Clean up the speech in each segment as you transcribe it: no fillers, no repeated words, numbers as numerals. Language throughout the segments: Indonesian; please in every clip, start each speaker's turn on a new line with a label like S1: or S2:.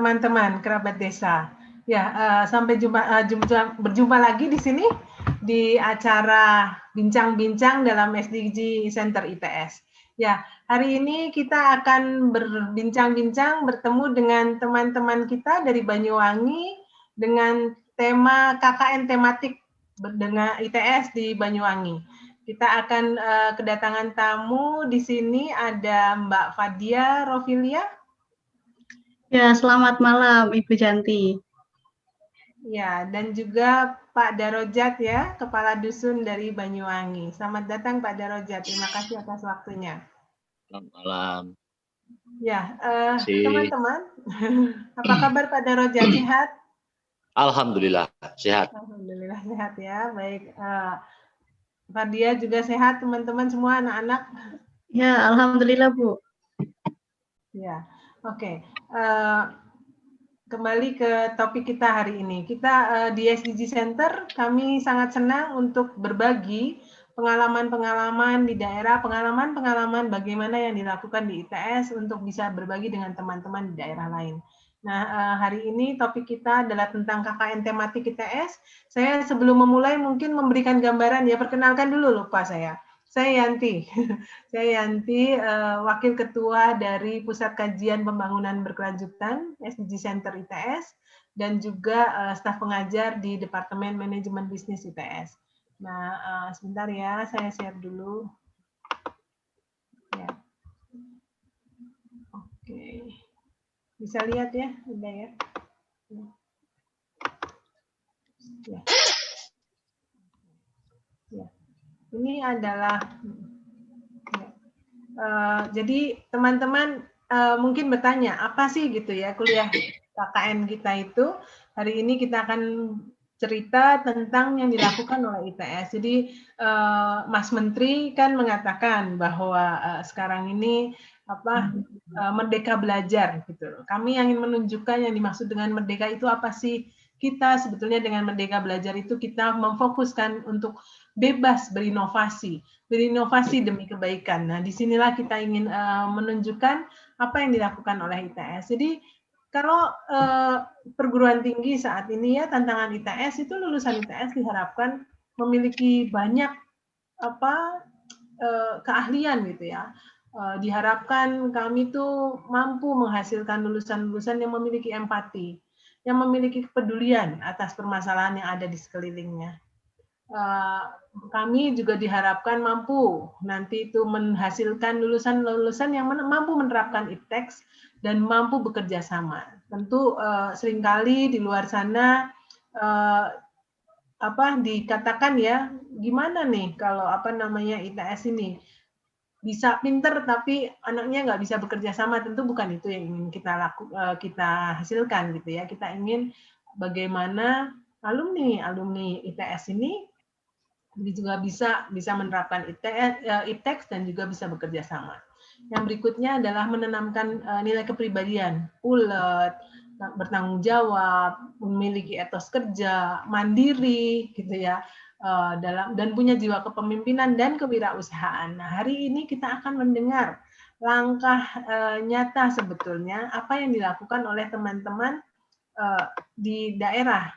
S1: teman-teman kerabat desa. Ya, sampai berjumpa lagi di sini di acara bincang-bincang dalam SDG Center ITS. Ya, hari ini kita akan berbincang-bincang bertemu dengan teman-teman kita dari Banyuwangi dengan tema KKN tematik dengan ITS di Banyuwangi. Kita akan kedatangan tamu di sini ada Mbak Fadia Rofilia.
S2: Ya, selamat malam Ibu Janti.
S1: Ya, dan juga Pak Darojat ya, Kepala Dusun dari Banyuwangi. Selamat datang Pak Darojat, terima kasih atas waktunya.
S3: Selamat malam.
S1: Ya, teman-teman, apa kabar Pak Darojat, sehat?
S3: Alhamdulillah, sehat.
S1: Alhamdulillah sehat ya, baik. Fadia juga sehat, teman-teman semua, anak-anak?
S2: Ya, Alhamdulillah Bu.
S1: Ya, oke. Kembali ke topik kita hari ini. Kita di SDG Center, kami sangat senang untuk berbagi pengalaman-pengalaman di daerah, pengalaman-pengalaman bagaimana yang dilakukan di ITS untuk bisa berbagi dengan teman-teman di daerah lain. Nah, hari ini topik kita adalah tentang KKN tematik ITS. Saya sebelum memulai mungkin memberikan gambaran ya, perkenalkan dulu lupa saya. Saya Yanti, Wakil Ketua dari Pusat Kajian Pembangunan Berkelanjutan SDG Center ITS dan juga staf pengajar di Departemen Manajemen Bisnis ITS. Nah, sebentar ya, saya share dulu. Ya. Oke, bisa lihat ya, udah ya. Ya. Ya. Ini adalah. Jadi teman-teman mungkin bertanya apa sih gitu ya kuliah KKN kita itu. Hari ini kita akan cerita tentang yang dilakukan oleh ITS. Jadi Mas Menteri kan mengatakan bahwa sekarang ini merdeka belajar gitu. Kami ingin menunjukkan yang dimaksud dengan merdeka itu apa sih? Kita sebetulnya dengan merdeka belajar itu kita memfokuskan untuk bebas berinovasi demi kebaikan. Nah, disinilah kita ingin menunjukkan apa yang dilakukan oleh ITS. Jadi, kalau perguruan tinggi saat ini ya tantangan ITS itu lulusan ITS diharapkan memiliki banyak keahlian gitu ya. Diharapkan kami tuh mampu menghasilkan lulusan-lulusan yang memiliki empati, yang memiliki kepedulian atas permasalahan yang ada di sekelilingnya. Kami juga diharapkan mampu nanti itu menghasilkan lulusan-lulusan yang mampu menerapkan IPTEX dan mampu bekerja sama. Tentu seringkali di luar sana dikatakan ya gimana nih kalau ITS ini bisa pinter tapi anaknya nggak bisa bekerja sama, tentu bukan itu yang ingin kita hasilkan gitu ya. Kita ingin bagaimana alumni ITS ini juga bisa menerapkan IPTEX dan juga bisa bekerja sama. Yang berikutnya adalah menanamkan nilai kepribadian, ulet, bertanggung jawab, memiliki etos kerja, mandiri, gitu ya, dan punya jiwa kepemimpinan dan kewirausahaan. Nah, hari ini kita akan mendengar langkah nyata sebetulnya apa yang dilakukan oleh teman-teman di daerah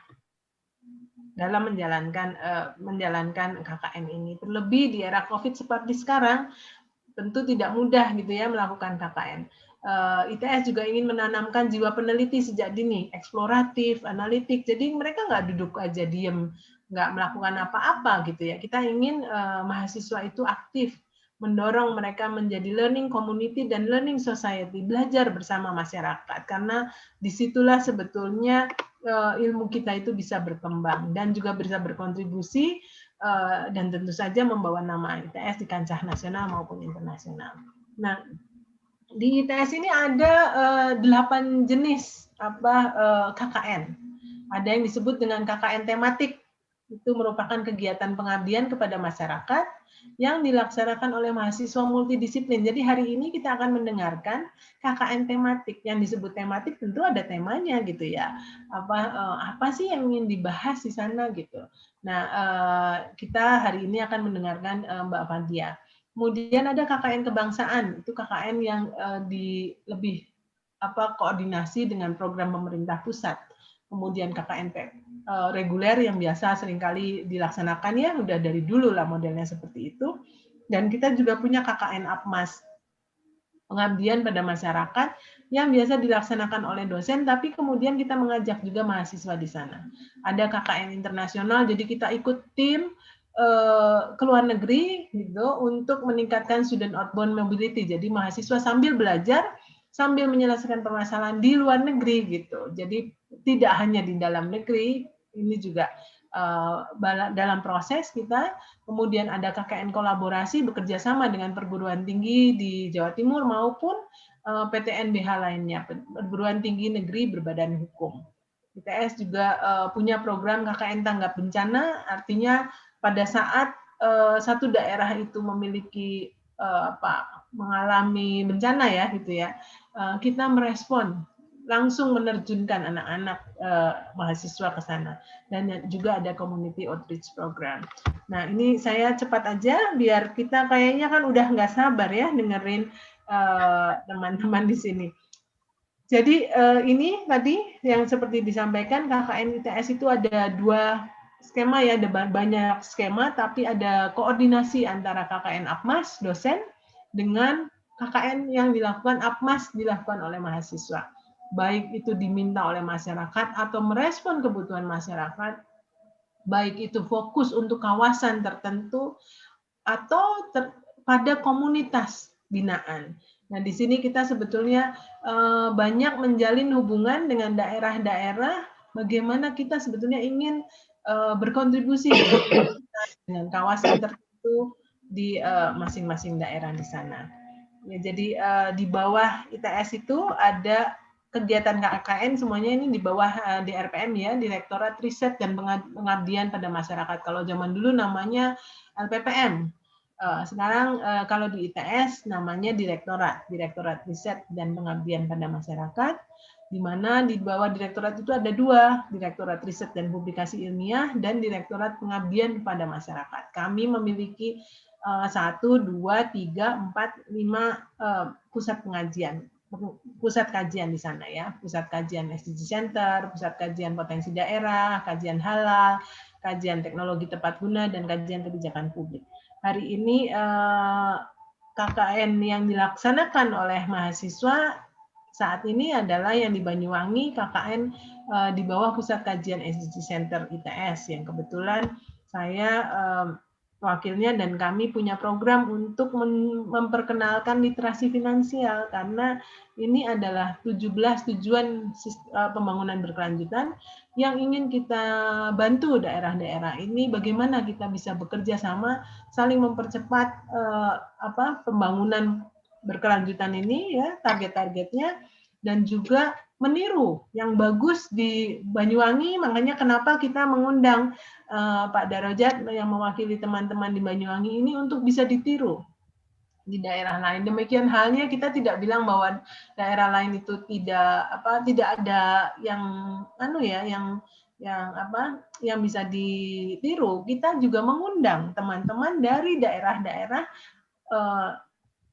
S1: dalam menjalankan KKN ini. Terlebih di era COVID seperti sekarang, tentu tidak mudah gitu ya melakukan KKN. ITS juga ingin menanamkan jiwa peneliti sejak dini, eksploratif, analitik. Jadi mereka nggak duduk aja diem, nggak melakukan apa-apa gitu ya. Kita ingin mahasiswa itu aktif, mendorong mereka menjadi learning community dan learning society, belajar bersama masyarakat. Karena disitulah sebetulnya ilmu kita itu bisa berkembang dan juga bisa berkontribusi dan tentu saja membawa nama ITS di kancah nasional maupun internasional. Nah, di ITS ini ada 8 jenis KKN. Ada yang disebut dengan KKN tematik, itu merupakan kegiatan pengabdian kepada masyarakat yang dilaksanakan oleh mahasiswa multidisiplin. Jadi hari ini kita akan mendengarkan KKN tematik. Yang disebut tematik tentu ada temanya gitu ya. Apa sih yang ingin dibahas di sana gitu. Nah, kita hari ini akan mendengarkan Mbak Fadia. Kemudian ada KKN kebangsaan, itu KKN yang lebih koordinasi dengan program pemerintah pusat. Kemudian KKN reguler yang biasa seringkali dilaksanakan ya, udah dari dulu lah modelnya seperti itu. Dan kita juga punya KKN Apmas, pengabdian pada masyarakat yang biasa dilaksanakan oleh dosen, tapi kemudian kita mengajak juga mahasiswa di sana. Ada KKN internasional, jadi kita ikut tim ke luar negeri gitu untuk meningkatkan student outbound mobility. Jadi mahasiswa sambil belajar, sambil menyelesaikan permasalahan di luar negeri gitu. Jadi tidak hanya di dalam negeri, ini juga dalam proses kita. Kemudian ada KKN kolaborasi bekerja sama dengan perguruan tinggi di Jawa Timur maupun PTN-BH lainnya, perguruan tinggi negeri berbadan hukum. ITS juga punya program KKN tanggap bencana, artinya pada saat satu daerah itu memiliki mengalami bencana ya gitu ya, kita merespon, langsung menerjunkan anak-anak mahasiswa ke sana, dan juga ada community outreach program. Nah ini saya cepat aja biar kita kayaknya kan udah nggak sabar ya dengerin teman-teman di sini. Jadi ini tadi yang seperti disampaikan KKN ITS itu ada 2 skema ya, ada banyak skema, tapi ada koordinasi antara KKN Apmas dosen dengan KKN yang dilakukan Apmas dilakukan oleh mahasiswa. Baik itu diminta oleh masyarakat atau merespon kebutuhan masyarakat, baik itu fokus untuk kawasan tertentu atau pada komunitas binaan. Nah, di sini kita sebetulnya banyak menjalin hubungan dengan daerah-daerah, bagaimana kita sebetulnya ingin berkontribusi dengan kawasan tertentu di masing-masing daerah di sana. Ya, jadi di bawah ITS itu ada kegiatan KKN semuanya ini di bawah DRPM ya, Direktorat Riset dan Pengabdian pada Masyarakat. Kalau zaman dulu namanya LPPM. Sekarang kalau di ITS namanya Direktorat Riset dan Pengabdian pada Masyarakat, di mana di bawah direktorat itu ada 2, Direktorat Riset dan Publikasi Ilmiah dan Direktorat Pengabdian pada Masyarakat. Kami memiliki 1, 2, 3, 4, 5 pusat kajian di sana ya, pusat kajian SDG Center, pusat kajian potensi daerah, kajian halal, kajian teknologi tepat guna, dan kajian kebijakan publik. Hari ini KKN yang dilaksanakan oleh mahasiswa saat ini adalah yang di Banyuwangi, KKN di bawah pusat kajian SDG Center ITS, yang kebetulan saya wakilnya, dan kami punya program untuk memperkenalkan literasi finansial, karena ini adalah 17 tujuan pembangunan berkelanjutan yang ingin kita bantu daerah-daerah ini, bagaimana kita bisa bekerja sama, saling mempercepat pembangunan berkelanjutan ini ya, target-targetnya, dan juga meniru yang bagus di Banyuwangi. Makanya kenapa kita mengundang Pak Darajat yang mewakili teman-teman di Banyuwangi ini untuk bisa ditiru di daerah lain. Demikian halnya kita tidak bilang bahwa daerah lain itu tidak ada yang bisa ditiru. Kita juga mengundang teman-teman dari daerah-daerah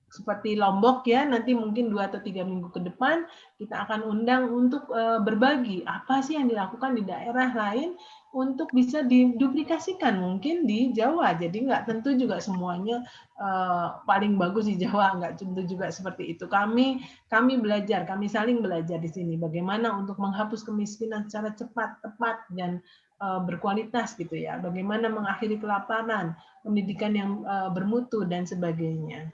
S1: seperti Lombok ya, nanti mungkin 2 atau 3 minggu ke depan kita akan undang untuk berbagi apa sih yang dilakukan di daerah lain untuk bisa diduplikasikan mungkin di Jawa. Jadi nggak tentu juga semuanya paling bagus di Jawa, nggak tentu juga seperti itu. Kami belajar, kami saling belajar di sini bagaimana untuk menghapus kemiskinan secara cepat, tepat, dan berkualitas gitu ya. Bagaimana mengakhiri kelaparan, pendidikan yang bermutu, dan sebagainya.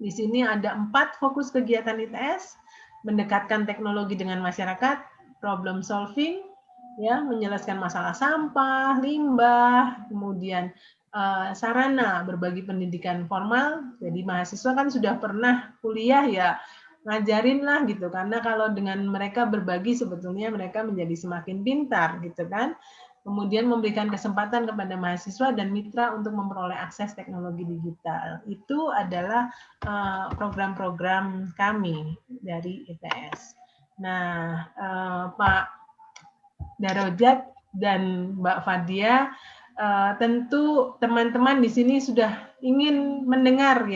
S1: Di sini ada 4 fokus kegiatan ITS: mendekatkan teknologi dengan masyarakat, problem solving, ya, menyelesaikan masalah sampah, limbah, kemudian sarana berbagi pendidikan formal. Jadi mahasiswa kan sudah pernah kuliah ya, ngajarin lah gitu, karena kalau dengan mereka berbagi sebetulnya mereka menjadi semakin pintar gitu kan. Kemudian memberikan kesempatan kepada mahasiswa dan mitra untuk memperoleh akses teknologi digital. Itu adalah program-program kami dari ITS. Nah, Pak Darajat dan Mbak Fadia, tentu teman-teman di sini sudah ingin mendengar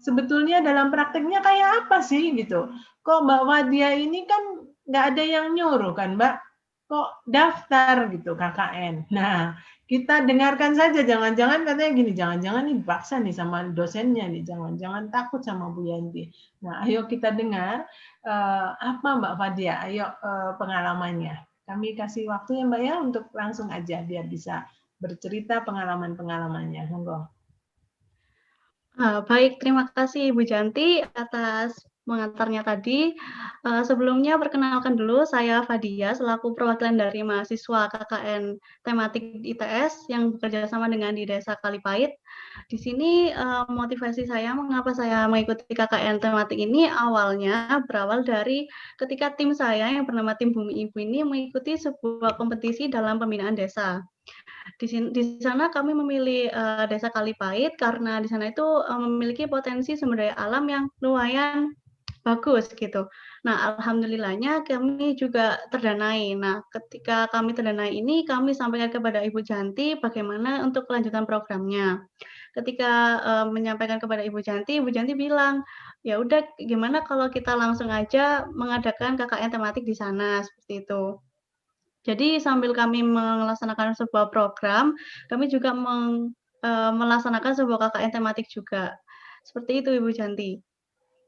S1: sebetulnya dalam prakteknya kayak apa sih gitu. Kok Mbak Wadia ini kan nggak ada yang nyuruh kan Mbak, kok daftar gitu KKN. Nah, kita dengarkan saja, jangan-jangan katanya gini, jangan-jangan nih dipaksa nih sama dosennya nih, jangan-jangan takut sama Bu Yanti. Nah, ayo kita dengar apa Mbak Wadia, ayo pengalamannya. Kami kasih waktu ya Mbak ya untuk langsung aja biar bisa bercerita pengalaman-pengalamannya. Monggo.
S2: Baik, terima kasih Ibu Janti atas mengantarnya tadi. Sebelumnya perkenalkan dulu, saya Fadia selaku perwakilan dari mahasiswa KKN tematik ITS yang bekerja sama dengan di Desa Kalipait. Di sini motivasi saya mengapa saya mengikuti KKN tematik ini awalnya berawal dari ketika tim saya yang bernama Tim Bumi Ibu ini mengikuti sebuah kompetisi dalam pembinaan desa. Di sana kami memilih Desa Kalipait karena di sana itu memiliki potensi sumber daya alam yang lumayan bagus gitu. Nah, alhamdulillahnya kami juga terdanai. Nah, ketika kami terdanai ini kami sampaikan kepada Ibu Janti bagaimana untuk kelanjutan programnya. Ketika menyampaikan kepada Ibu Janti bilang, "Ya udah gimana kalau kita langsung aja mengadakan KKN tematik di sana," seperti itu. Jadi sambil kami melaksanakan sebuah program, kami juga melaksanakan sebuah KKN tematik juga. Seperti itu Ibu Janti.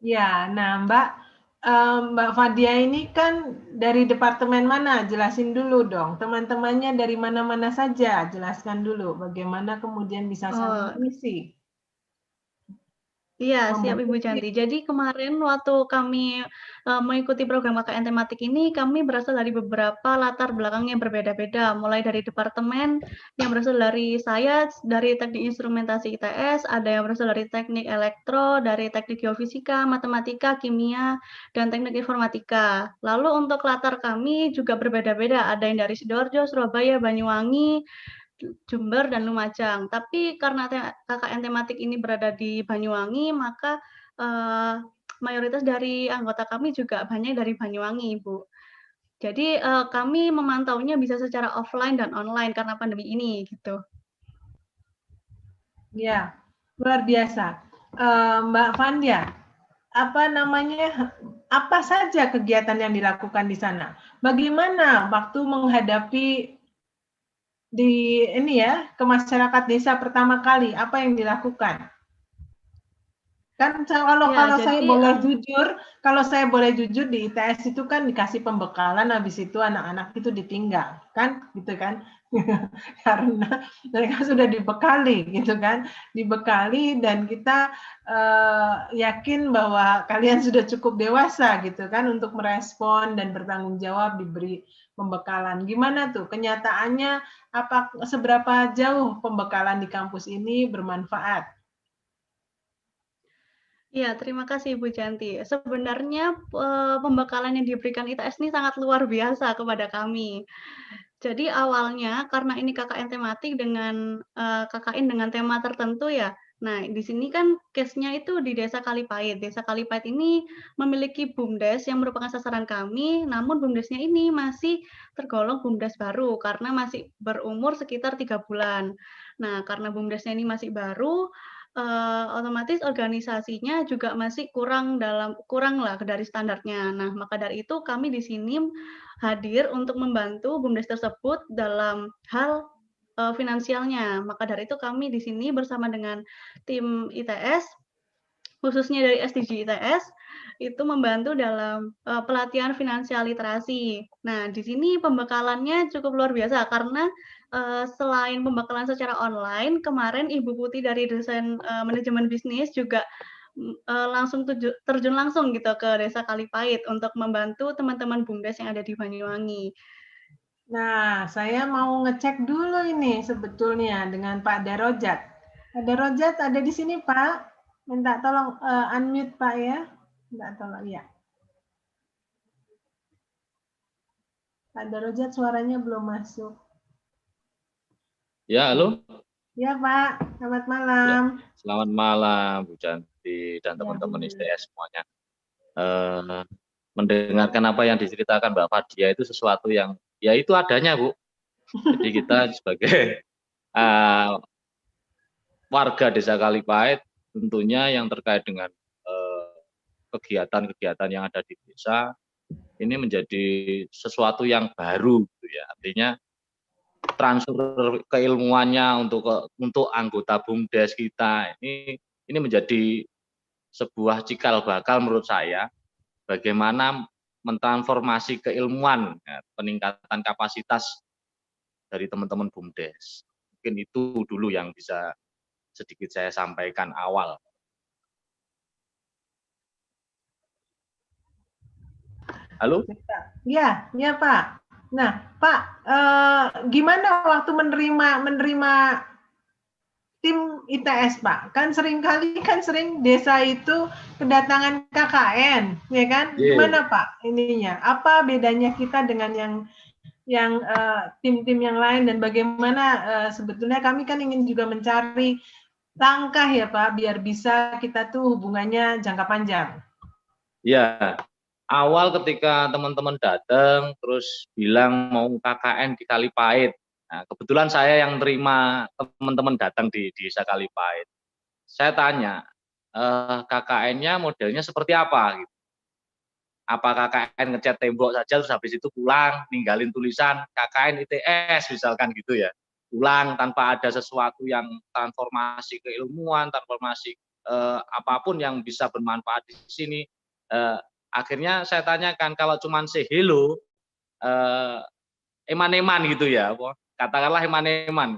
S1: Ya, nah Mbak Fadia ini kan dari departemen mana? Jelasin dulu dong. Teman-temannya dari mana-mana saja? Jelaskan dulu bagaimana kemudian bisa saling
S2: Oh,
S1: mengisi.
S2: iya, siap
S1: Membentuk
S2: Ibu Janti. Jadi kemarin waktu kami mengikuti program KKN tematik ini, kami berasal dari beberapa latar belakang yang berbeda-beda, mulai dari departemen yang berasal dari saya, dari teknik instrumentasi ITS, ada yang berasal dari teknik elektro, dari teknik geofisika, matematika, kimia, dan teknik informatika. Lalu untuk latar kami juga berbeda-beda, ada yang dari Sidoarjo, Surabaya, Banyuwangi, Jember dan Lumajang. Tapi karena KKN tematik ini berada di Banyuwangi, maka mayoritas dari anggota kami juga banyak dari Banyuwangi, Ibu. Jadi kami memantaunya bisa secara offline dan online karena pandemi ini, gitu.
S1: Ya, luar biasa. Mbak Fandia, apa saja kegiatan yang dilakukan di sana? Bagaimana waktu menghadapi ke masyarakat desa pertama kali, apa yang dilakukan? Kan kalau
S2: Ya,
S1: saya boleh jujur di ITS itu kan dikasih pembekalan, habis itu anak-anak itu ditinggal, kan, gitu kan? Karena mereka sudah dibekali, gitu kan? Dibekali dan kita yakin bahwa kalian sudah cukup dewasa, gitu kan, untuk merespon dan bertanggung jawab diberi pembekalan. Gimana tuh kenyataannya? Seberapa jauh pembekalan di kampus ini bermanfaat?
S2: Iya, terima kasih Ibu Janti. Sebenarnya pembekalan yang diberikan ITS ini sangat luar biasa kepada kami. Jadi awalnya karena ini KKN tematik dengan KKN dengan tema tertentu ya. Nah, di sini kan case-nya itu di Desa Kalipait. Desa Kalipait ini memiliki BUMDes yang merupakan sasaran kami, namun BUMDesnya ini masih tergolong BUMDes baru karena masih berumur sekitar 3 bulan. Nah, karena BUMDesnya ini masih baru, otomatis organisasinya juga masih kurang lah dari standarnya. Nah, maka dari itu kami di sini hadir untuk membantu BUMDes tersebut dalam hal finansialnya. Maka dari itu kami di sini bersama dengan tim ITS, khususnya dari SDG ITS, itu membantu dalam pelatihan finansial literasi. Nah, di sini pembekalannya cukup luar biasa karena selain pembekalan secara online, kemarin Ibu Putih dari desain manajemen bisnis juga langsung terjun langsung gitu ke Desa Kalipait untuk membantu teman-teman BUMDes yang ada di Banyuwangi.
S1: Nah, saya mau ngecek dulu ini sebetulnya dengan Pak Darojat. Pak Darojat ada di sini, Pak. Minta tolong unmute, Pak ya. Minta tolong, ya. Pak Darojat suaranya belum masuk.
S3: Ya, halo.
S1: Ya, Pak. Selamat malam.
S3: Ya, selamat malam, Bu Janti dan teman-teman ITS semuanya. Mendengarkan apa yang diceritakan Mbak Fadia itu sesuatu yang, ya itu adanya, Bu. Jadi kita sebagai warga Desa Kalipait tentunya yang terkait dengan kegiatan-kegiatan yang ada di desa ini menjadi sesuatu yang baru, gitu ya. Artinya transfer keilmuannya untuk anggota BUMDes kita ini menjadi sebuah cikal bakal menurut saya bagaimana mentransformasi keilmuan, ya, peningkatan kapasitas dari teman-teman BUMDes. Mungkin itu dulu yang bisa sedikit saya sampaikan awal. Halo?
S1: Ya, ya Pak. Nah, Pak, gimana waktu menerima tim ITS, Pak? Kan sering desa itu kedatangan KKN, ya kan? Gimana Pak ininya? Apa bedanya kita dengan yang tim-tim yang lain, dan bagaimana sebetulnya kami kan ingin juga mencari langkah ya Pak, biar bisa kita tuh hubungannya jangka panjang.
S3: Ya, awal ketika teman-teman datang terus bilang mau KKN di Kalipait. Nah, kebetulan saya yang terima teman-teman datang di desa Kalipait. Saya tanya, KKN-nya modelnya seperti apa? Gitu. Apa KKN ngecat tembok saja terus habis itu pulang, ninggalin tulisan KKN ITS misalkan gitu ya. Pulang tanpa ada sesuatu yang transformasi keilmuan, transformasi apapun yang bisa bermanfaat di sini. Akhirnya saya tanyakan, kalau cuma say hello, eman-eman gitu ya, katakanlah eman-eman.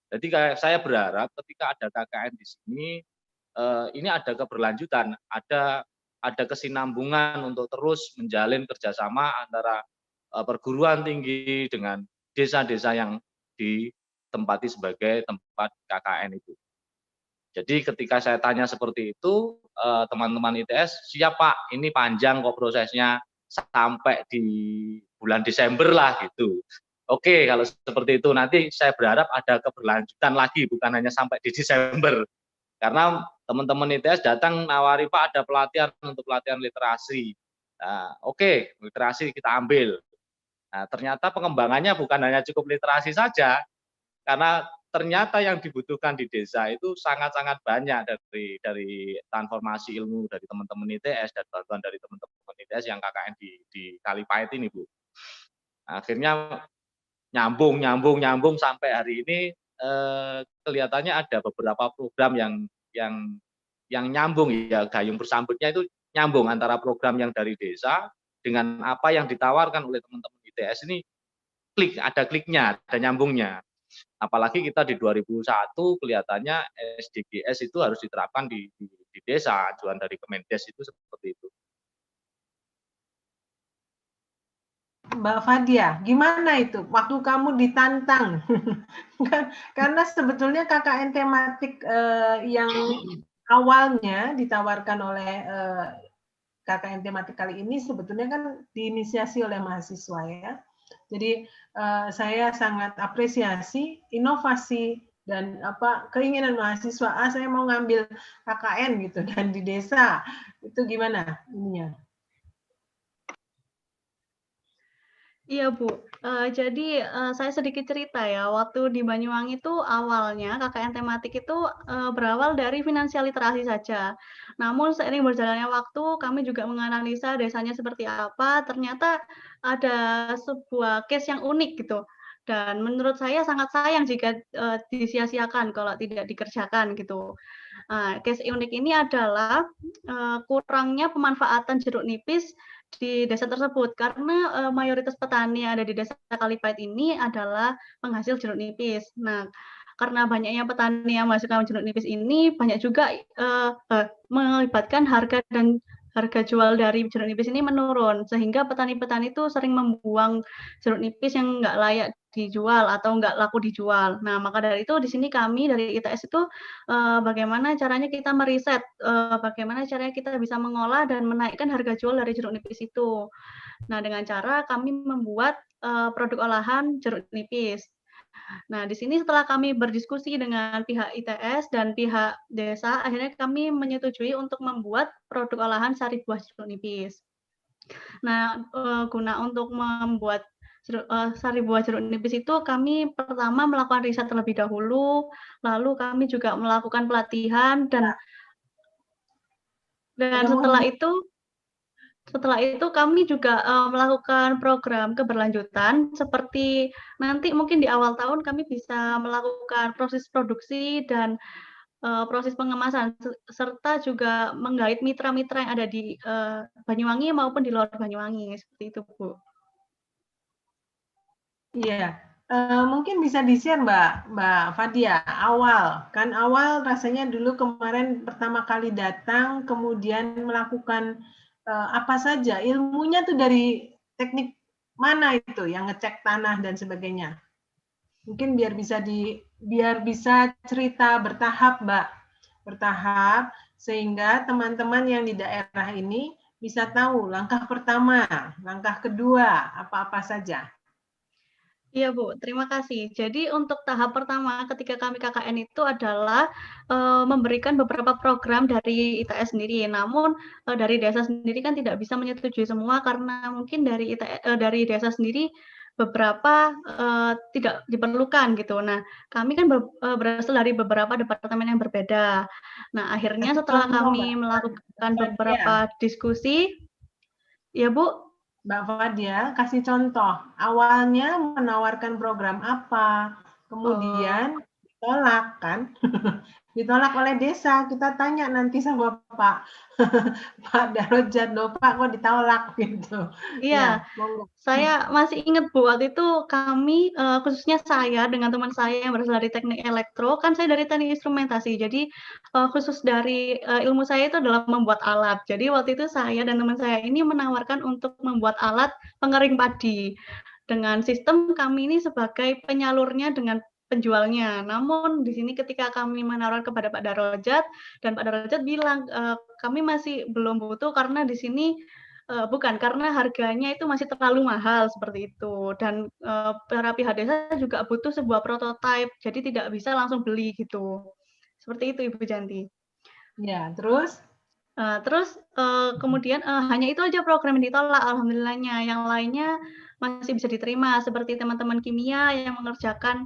S3: Jadi saya berharap ketika ada KKN di sini, ini ada keberlanjutan, ada kesinambungan untuk terus menjalin kerjasama antara perguruan tinggi dengan desa-desa yang ditempati sebagai tempat KKN itu. Jadi ketika saya tanya seperti itu, teman-teman ITS, siap Pak, ini panjang kok prosesnya, sampai di bulan Desember lah gitu. Oke, kalau seperti itu nanti saya berharap ada keberlanjutan lagi, bukan hanya sampai di Desember. Karena teman-teman ITS datang nawari Pak ada pelatihan untuk pelatihan literasi. Nah, oke, literasi kita ambil. Nah, ternyata pengembangannya bukan hanya cukup literasi saja, karena ternyata yang dibutuhkan di desa itu sangat-sangat banyak dari transformasi ilmu dari teman-teman ITS dan bantuan dari teman-teman ITS yang KKN di Kalipait ini, Bu. Akhirnya nyambung sampai hari ini kelihatannya ada beberapa program yang nyambung ya, gayung bersambutnya itu nyambung antara program yang dari desa dengan apa yang ditawarkan oleh teman-teman ITS ini, ada kliknya, ada nyambungnya. Apalagi kita di 2001 kelihatannya SDGs itu harus diterapkan di desa, ajuan dari Kemendes itu seperti itu.
S1: Mbak Fadia, gimana itu waktu kamu ditantang? Karena sebetulnya KKN tematik yang awalnya ditawarkan oleh KKN tematik kali ini sebetulnya kan diinisiasi oleh mahasiswa ya. Jadi saya sangat apresiasi inovasi dan keinginan mahasiswa, saya mau ngambil KKN gitu, dan di desa itu gimana ininya?
S2: Iya Bu, jadi saya sedikit cerita ya, waktu di Banyuwangi itu awalnya KKN tematik itu berawal dari finansial literasi saja. Namun seiring berjalannya waktu, kami juga menganalisa desanya seperti apa, ternyata ada sebuah case yang unik gitu. Dan menurut saya sangat sayang jika disia-siakan kalau tidak dikerjakan gitu. Case unik ini adalah kurangnya pemanfaatan jeruk nipis di desa tersebut, karena mayoritas petani yang ada di desa Kalipait ini adalah penghasil jeruk nipis. Nah, karena banyaknya petani yang menghasilkan jeruk nipis ini, banyak juga melibatkan harga jual dari jeruk nipis ini menurun, sehingga petani-petani itu sering membuang jeruk nipis yang nggak layak dijual atau nggak laku dijual. Nah, maka dari itu di sini kami dari ITS itu bagaimana caranya kita meriset, bagaimana caranya kita bisa mengolah dan menaikkan harga jual dari jeruk nipis itu. Nah, dengan cara kami membuat produk olahan jeruk nipis. Nah, di sini setelah kami berdiskusi dengan pihak ITS dan pihak desa, akhirnya kami menyetujui untuk membuat produk olahan sari buah jeruk nipis. Nah, guna untuk membuat sari buah jeruk nipis itu kami pertama melakukan riset terlebih dahulu, lalu kami juga melakukan pelatihan dan Dan setelah itu kami juga melakukan program keberlanjutan seperti nanti mungkin di awal tahun kami bisa melakukan proses produksi dan proses pengemasan serta juga menggait mitra-mitra yang ada di Banyuwangi maupun di luar Banyuwangi seperti itu, Bu.
S1: Iya, mungkin bisa di-share Mbak Fadia, awal rasanya dulu kemarin pertama kali datang, kemudian melakukan apa saja, ilmunya tuh dari teknik mana itu yang ngecek tanah dan sebagainya. Mungkin biar bisa cerita bertahap, Mbak, bertahap sehingga teman-teman yang di daerah ini bisa tahu langkah pertama, langkah kedua, apa-apa saja.
S2: Iya, Bu, terima kasih. Jadi untuk tahap pertama ketika kami KKN itu adalah memberikan beberapa program dari ITS sendiri. Namun dari desa sendiri kan tidak bisa menyetujui semua karena mungkin dari desa sendiri beberapa tidak diperlukan gitu. Nah, kami kan berasal dari beberapa departemen yang berbeda. Nah, akhirnya setelah kami melakukan beberapa diskusi, ya Bu.
S1: Mbak Fadia, kasih contoh. Awalnya menawarkan program apa, kemudian ditolak kan? Ditolak oleh desa. Kita tanya nanti sama Pak Pak Darojat, loh Pak kok ditolak gitu.
S2: Iya, saya masih ingat Bu, waktu itu kami khususnya saya dengan teman saya yang berasal dari teknik elektro, kan saya dari teknik instrumentasi. Jadi khusus dari ilmu saya itu adalah membuat alat. Jadi waktu itu saya dan teman saya ini menawarkan untuk membuat alat pengering padi. Dengan sistem kami ini sebagai penyalurnya dengan penjualnya. Namun di sini ketika kami menawarkan kepada Pak Darojat dan Pak Darojat bilang kami masih belum butuh karena di sini bukan, karena harganya itu masih terlalu mahal seperti itu dan para pihak desa juga butuh sebuah prototipe, jadi tidak bisa langsung beli gitu. Seperti itu Ibu Janti.
S1: Ya, terus?
S2: Terus kemudian hanya itu aja program yang ditolak alhamdulillahnya, yang lainnya masih bisa diterima seperti teman-teman kimia yang mengerjakan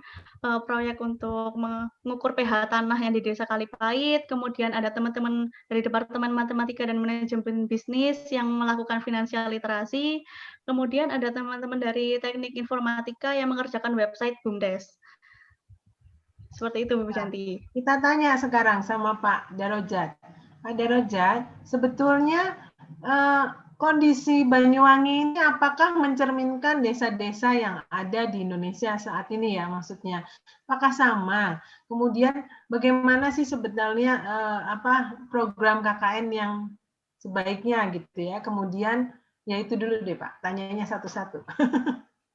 S2: proyek untuk mengukur pH tanah yang di Desa Kalipait, kemudian ada teman-teman dari Departemen Matematika dan Manajemen Bisnis yang melakukan finansial literasi, kemudian ada teman-teman dari Teknik Informatika yang mengerjakan website BUMDes. Seperti itu Bu Janti.
S1: Kita tanya sekarang sama Pak Darojat. Pak Darojat, sebetulnya kondisi Banyuwangi ini apakah mencerminkan desa-desa yang ada di Indonesia saat ini ya maksudnya? Apakah sama? Kemudian bagaimana sih sebetulnya program KKN yang sebaiknya gitu ya? Kemudian ya itu dulu deh Pak, tanyanya satu-satu.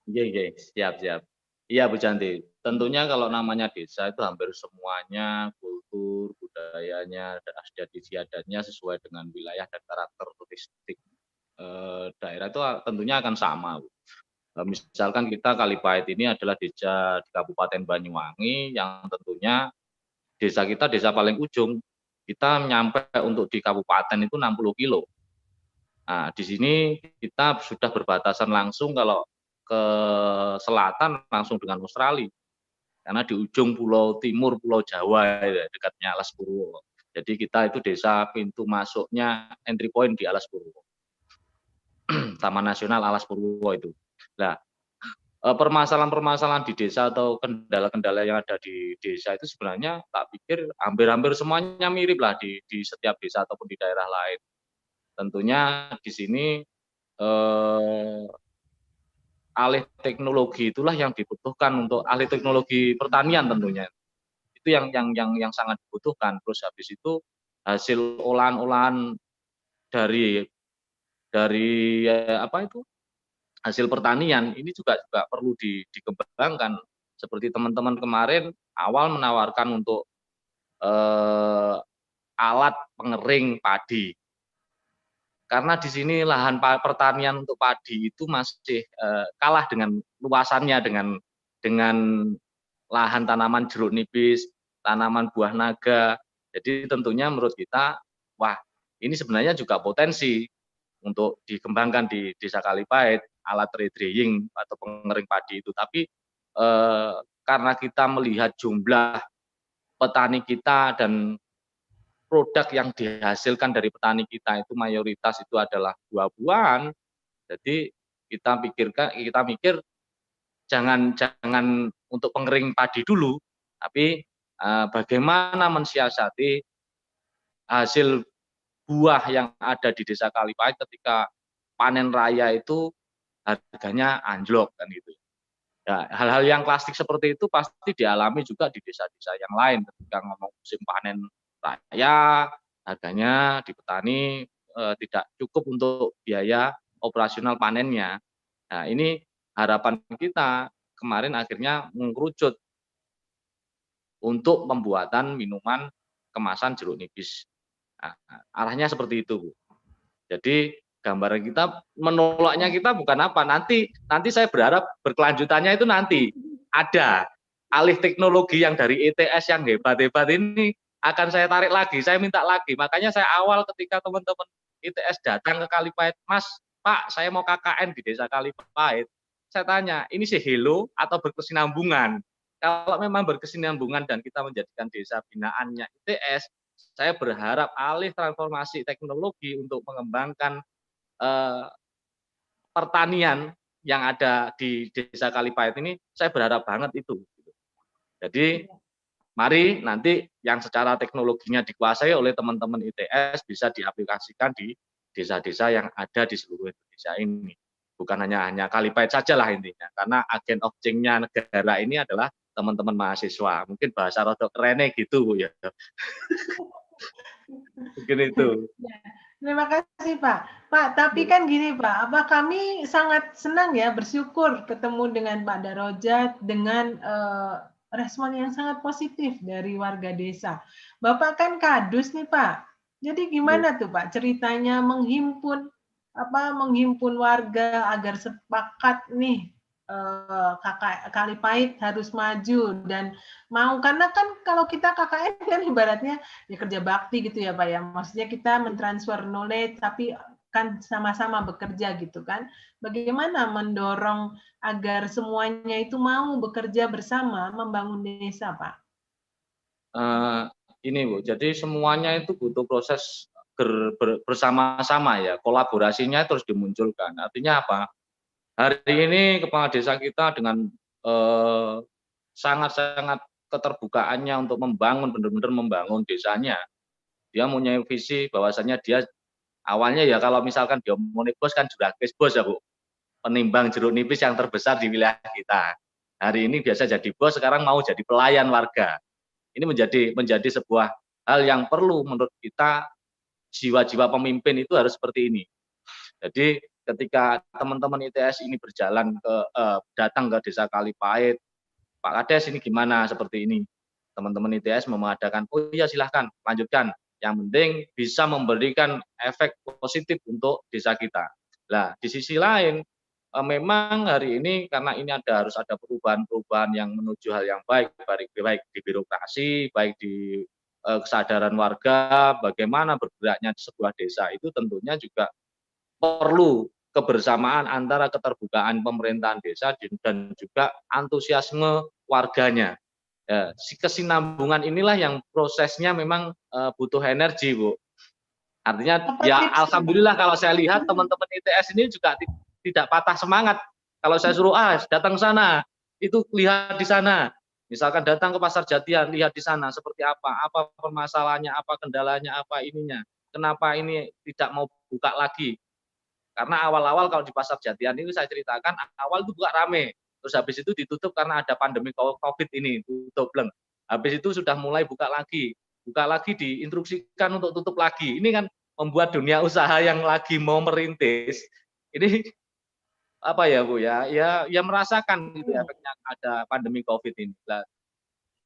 S3: Iya, siap. Iya Bu Janti, tentunya kalau namanya desa itu hampir semuanya kultur, budayanya, adat istiadatnya sesuai dengan wilayah dan karakter turistik daerah itu tentunya akan sama, Bu. Misalkan kita Kalipait ini adalah desa di Kabupaten Banyuwangi yang tentunya desa kita desa paling ujung. Kita nyampe untuk di kabupaten itu 60 kilo. Nah, di sini kita sudah berbatasan langsung kalau ke selatan langsung dengan Australia. Karena di ujung pulau timur Pulau Jawa dekatnya Alas Purwo. Jadi kita itu desa pintu masuknya entry point di Alas Purwo. Taman Nasional Alas Purwo itu. Nah, permasalahan-permasalahan di desa atau kendala-kendala yang ada di desa itu sebenarnya tak pikir hampir-hampir semuanya mirip lah di setiap desa ataupun di daerah lain. Tentunya di sini alih teknologi itulah yang dibutuhkan untuk alih teknologi pertanian tentunya. Itu yang sangat dibutuhkan. Terus habis itu hasil olahan-olahan dari hasil pertanian ini juga perlu dikembangkan. Seperti teman-teman kemarin awal menawarkan untuk alat pengering padi. Karena di sini lahan pertanian untuk padi itu masih kalah dengan luasannya dengan lahan tanaman jeruk nipis, tanaman buah naga. Jadi tentunya menurut kita, wah ini sebenarnya juga potensi untuk dikembangkan di Desa Kalipait, alat re-drying atau pengering padi itu. Tapi karena kita melihat jumlah petani kita dan produk yang dihasilkan dari petani kita itu mayoritas itu adalah buah-buahan. Jadi kita mikir jangan untuk pengering padi dulu, tapi bagaimana mensiasati hasil buah yang ada di Desa Kalipait ketika panen raya itu harganya anjlok kan gitu. Ya, hal-hal yang klasik seperti itu pasti dialami juga di desa-desa yang lain ketika ngomong musim panen raya, harganya di petani tidak cukup untuk biaya operasional panennya. Nah, ini harapan kita kemarin akhirnya mengerucut untuk pembuatan minuman kemasan jeruk nipis. Nah, arahnya seperti itu, Bu. Jadi gambaran kita menolaknya kita bukan apa, nanti saya berharap berkelanjutannya itu nanti ada alih teknologi yang dari ITS yang hebat-hebat ini akan saya tarik lagi, saya minta lagi. Makanya saya awal ketika teman-teman ITS datang ke Kalipait, Mas, Pak, saya mau KKN di Desa Kalipait. Saya tanya, ini sih hello atau berkesinambungan? Kalau memang berkesinambungan dan kita menjadikan desa binaannya ITS, saya berharap alih transformasi teknologi untuk mengembangkan pertanian yang ada di Desa Kalipait ini, saya berharap banget itu. Jadi mari nanti yang secara teknologinya dikuasai oleh teman-teman ITS bisa diaplikasikan di desa-desa yang ada di seluruh Indonesia ini. Bukan hanya Kalipait saja lah intinya, karena agen of change-nya negara ini adalah teman-teman mahasiswa. Mungkin bahasa rodok kerennya gitu ya. Mungkin itu.
S1: Terima kasih Pak. Pak, tapi kan gini Pak, kami sangat senang ya bersyukur ketemu dengan Pak Darojat dengan respon yang sangat positif dari warga desa. Bapak kan kadus nih Pak. Jadi gimana tuh Pak ceritanya menghimpun warga agar sepakat nih Kalipait harus maju dan mau, karena kan kalau kita KKN kan ibaratnya ya kerja bakti gitu ya Pak ya, maksudnya kita mentransfer knowledge tapi kan sama-sama bekerja gitu kan. Bagaimana mendorong agar semuanya itu mau bekerja bersama membangun desa Pak?
S3: Ini Bu, jadi semuanya itu butuh proses bersama-sama ya, kolaborasinya terus dimunculkan. Artinya apa? Hari ini kepala desa kita dengan sangat-sangat keterbukaannya untuk benar-benar membangun desanya. Dia punya visi bahwasanya dia awalnya ya kalau misalkan dia mau bos kan juragis bos ya Bu, penimbang jeruk nipis yang terbesar di wilayah kita. Hari ini biasa jadi bos, sekarang mau jadi pelayan warga. Ini menjadi sebuah hal yang perlu menurut kita, jiwa-jiwa pemimpin itu harus seperti ini. Jadi ketika teman-teman ITS ini berjalan datang ke Desa Kalipait, Pak Kades ini gimana seperti ini. Teman-teman ITS mengadakan, oh iya silahkan lanjutkan. Yang penting bisa memberikan efek positif untuk desa kita. Nah, di sisi lain, memang hari ini karena ini harus ada perubahan-perubahan yang menuju hal yang baik di birokrasi, baik di kesadaran warga, bagaimana bergeraknya sebuah desa itu tentunya juga perlu kebersamaan antara keterbukaan pemerintahan desa dan juga antusiasme warganya. Ya, kesinambungan inilah yang prosesnya memang butuh energi, Bu. Artinya ya alhamdulillah kalau saya lihat teman-teman ITS ini juga tidak patah semangat. Kalau saya suruh datang ke sana, itu lihat di sana. Misalkan datang ke Pasar Jatian, lihat di sana seperti apa permasalahannya, apa kendalanya, apa ininya. Kenapa ini tidak mau buka lagi? Karena awal-awal kalau di Pasar Jatian ini saya ceritakan awal itu buka rame. Terus habis itu ditutup karena ada pandemi COVID ini, tutup leng. Habis itu sudah mulai buka lagi diinstruksikan untuk tutup lagi. Ini kan membuat dunia usaha yang lagi mau merintis, ini apa ya Bu ya merasakan gitu efeknya ada pandemi COVID ini. Nah,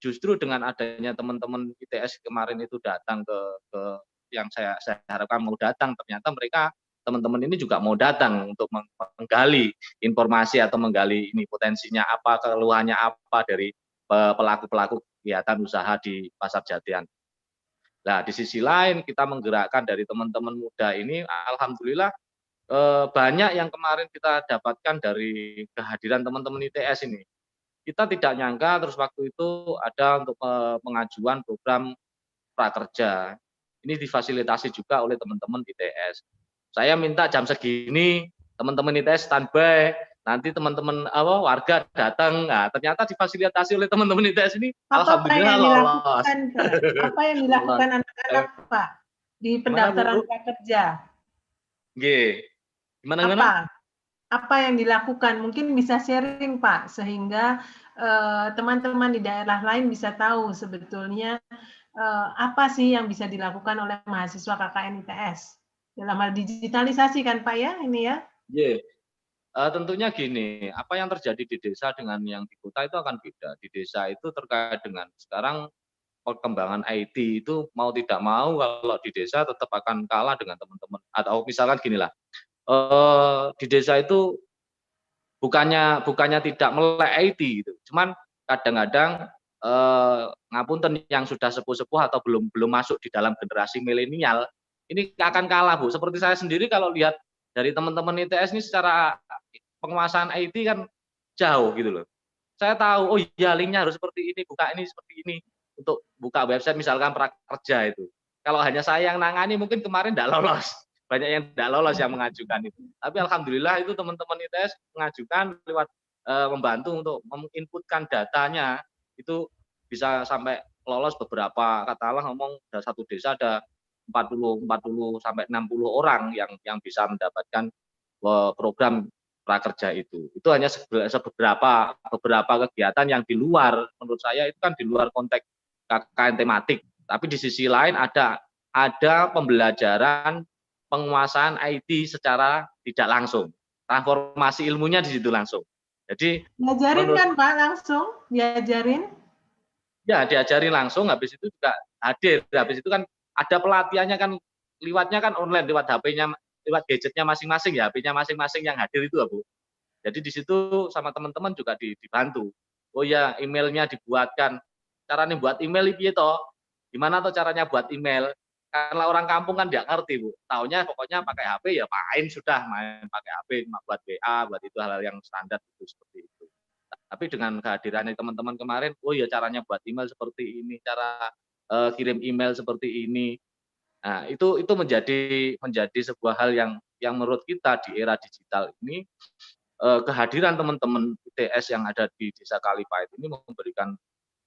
S3: justru dengan adanya teman-teman ITS kemarin itu datang ke yang saya harapkan mau datang, ternyata mereka teman-teman ini juga mau datang untuk menggali informasi atau menggali ini potensinya apa, keluhannya apa dari pelaku-pelaku kegiatan usaha di Pasar Jatian. Nah, di sisi lain kita menggerakkan dari teman-teman muda ini, alhamdulillah banyak yang kemarin kita dapatkan dari kehadiran teman-teman ITS ini. Kita tidak nyangka terus waktu itu ada untuk pengajuan program prakerja. ini difasilitasi juga oleh teman-teman ITS. Saya minta jam segini teman-teman ITS standby, nanti teman-teman warga datang. Nah, ternyata difasilitasi oleh teman-teman ITS ini, alhamdulillah lolos.
S1: Apa yang dilakukan anak-anak, Pak, di pendaftaran prakerja?
S3: Gimana?
S1: Apa yang dilakukan? Mungkin bisa sharing, Pak, sehingga teman-teman di daerah lain bisa tahu sebetulnya apa sih yang bisa dilakukan oleh mahasiswa KKN ITS dalam hal digitalisasi kan, Pak, ya, ini ya?
S3: Tentunya gini, apa yang terjadi di desa dengan yang di kota itu akan beda. Di desa itu terkait dengan sekarang perkembangan IT itu mau tidak mau kalau di desa tetap akan kalah dengan teman-teman. Atau misalkan gini lah, di desa itu bukannya tidak melek IT gitu. Cuman kadang-kadang ngapunten yang sudah sepuh-sepuh atau belum masuk di dalam generasi milenial ini akan kalah, Bu. Seperti saya sendiri kalau lihat dari teman-teman ITS ini secara penguasaan IT kan jauh gitu loh. Saya tahu, oh iya linknya harus seperti ini, buka ini seperti ini untuk buka website misalkan prakerja itu. Kalau hanya saya yang nangani mungkin kemarin tidak lolos. Banyak yang tidak lolos yang mengajukan itu. Tapi alhamdulillah itu teman-teman ITS mengajukan lewat membantu untuk menginputkan datanya itu bisa sampai lolos beberapa, katakanlah ngomong dari satu desa ada 40 sampai 60 orang yang bisa mendapatkan program prakerja itu. Itu hanya beberapa kegiatan yang di luar, menurut saya itu kan di luar konteks KKN tematik. Tapi di sisi lain ada pembelajaran penguasaan IT secara tidak langsung. Transformasi ilmunya di situ langsung. Jadi
S1: diajarin kan Pak langsung? Diajarin?
S3: Ya, diajarin langsung, habis itu juga hadir. Habis itu kan ada pelatihannya kan liwatnya kan online, lewat HP-nya, lewat gadgetnya masing-masing ya, HP-nya masing-masing yang hadir itu, Bu. Jadi di situ sama teman-teman juga dibantu. Oh ya, emailnya dibuatkan. Caranya buat email itu toh. Gimana toh caranya buat email? Karena orang kampung kan nggak ngerti, Bu. Taunya pokoknya pakai HP ya main pakai HP, buat WA, buat itu hal-hal yang standar itu seperti itu. Tapi dengan kehadiran teman-teman kemarin, oh ya caranya buat email seperti ini, cara kirim email seperti ini. Nah, itu menjadi sebuah hal yang menurut kita di era digital ini kehadiran teman-teman ITS yang ada di Desa Kalipait ini memberikan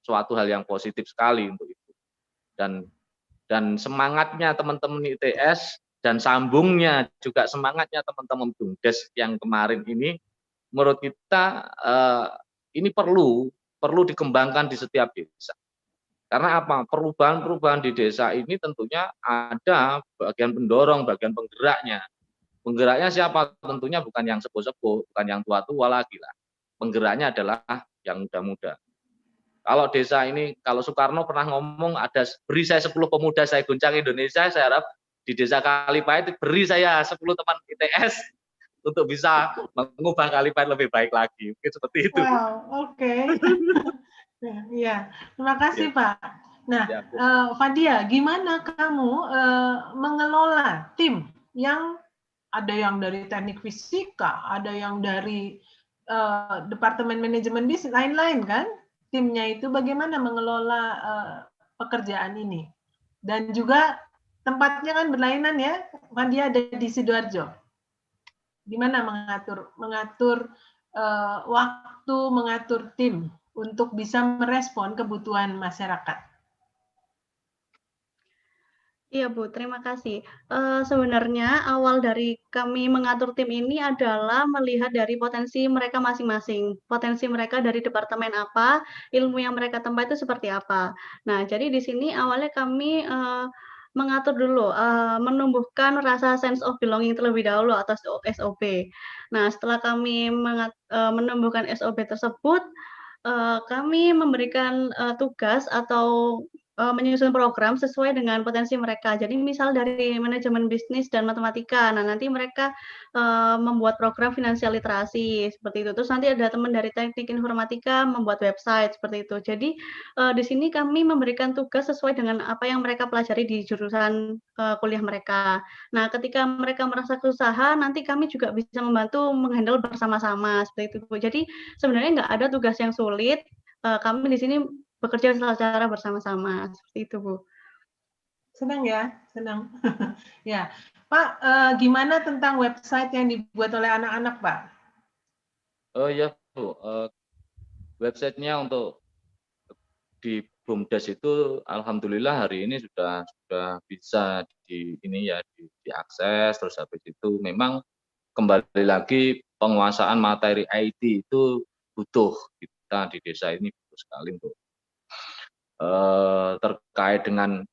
S3: suatu hal yang positif sekali untuk itu. Dan semangatnya teman-teman ITS dan sambungnya juga semangatnya teman-teman BUMDes yang kemarin ini menurut kita ini perlu dikembangkan di setiap desa. Karena apa? Perubahan-perubahan di desa ini tentunya ada bagian pendorong, bagian penggeraknya. Penggeraknya siapa? Tentunya bukan yang sepuh-sepuh, bukan yang tua-tua lagi lah. Penggeraknya adalah yang muda-muda. Kalau desa ini, kalau Soekarno pernah ngomong ada beri saya 10 pemuda saya goncang Indonesia, saya harap di Desa Kalipait beri saya 10 teman ITS untuk bisa mengubah Kalipait lebih baik lagi. Mungkin seperti itu.
S1: Wow, oke. Ya, terima kasih Pak. Nah, Fadia, gimana kamu mengelola tim yang ada yang dari teknik fisika, ada yang dari departemen manajemen bisnis, lain-lain kan? Timnya itu bagaimana mengelola pekerjaan ini? Dan juga tempatnya kan berlainan ya, Fadia ada di Sidoarjo. Gimana mengatur waktu, mengatur tim untuk bisa merespon kebutuhan masyarakat?
S2: Iya Bu, terima kasih. Sebenarnya awal dari kami mengatur tim ini adalah melihat dari potensi mereka masing-masing. Potensi mereka dari departemen apa, ilmu yang mereka tempa itu seperti apa. Nah, jadi di sini awalnya kami mengatur dulu, menumbuhkan rasa sense of belonging terlebih dahulu atau SOB. Nah, setelah kami menumbuhkan SOB tersebut, kami memberikan tugas atau menyusun program sesuai dengan potensi mereka. Jadi misal dari manajemen bisnis dan matematika, nah nanti mereka membuat program finansial literasi seperti itu. Terus nanti ada teman dari teknik informatika membuat website seperti itu. Jadi di sini kami memberikan tugas sesuai dengan apa yang mereka pelajari di jurusan kuliah mereka. Nah, ketika mereka merasa kesusahan, nanti kami juga bisa membantu menghandle bersama-sama seperti itu. Jadi sebenarnya nggak ada tugas yang sulit. Kami di sini bekerja secara bersama-sama seperti itu, Bu.
S1: Senang ya, senang. Ya, Pak, gimana tentang website yang dibuat oleh anak-anak, Pak?
S3: Oh iya Bu, websitenya untuk di BUMDes itu alhamdulillah hari ini sudah bisa diakses, terus habis itu memang kembali lagi penguasaan materi IT itu butuh, kita di desa ini butuh sekali untuk terkait dengan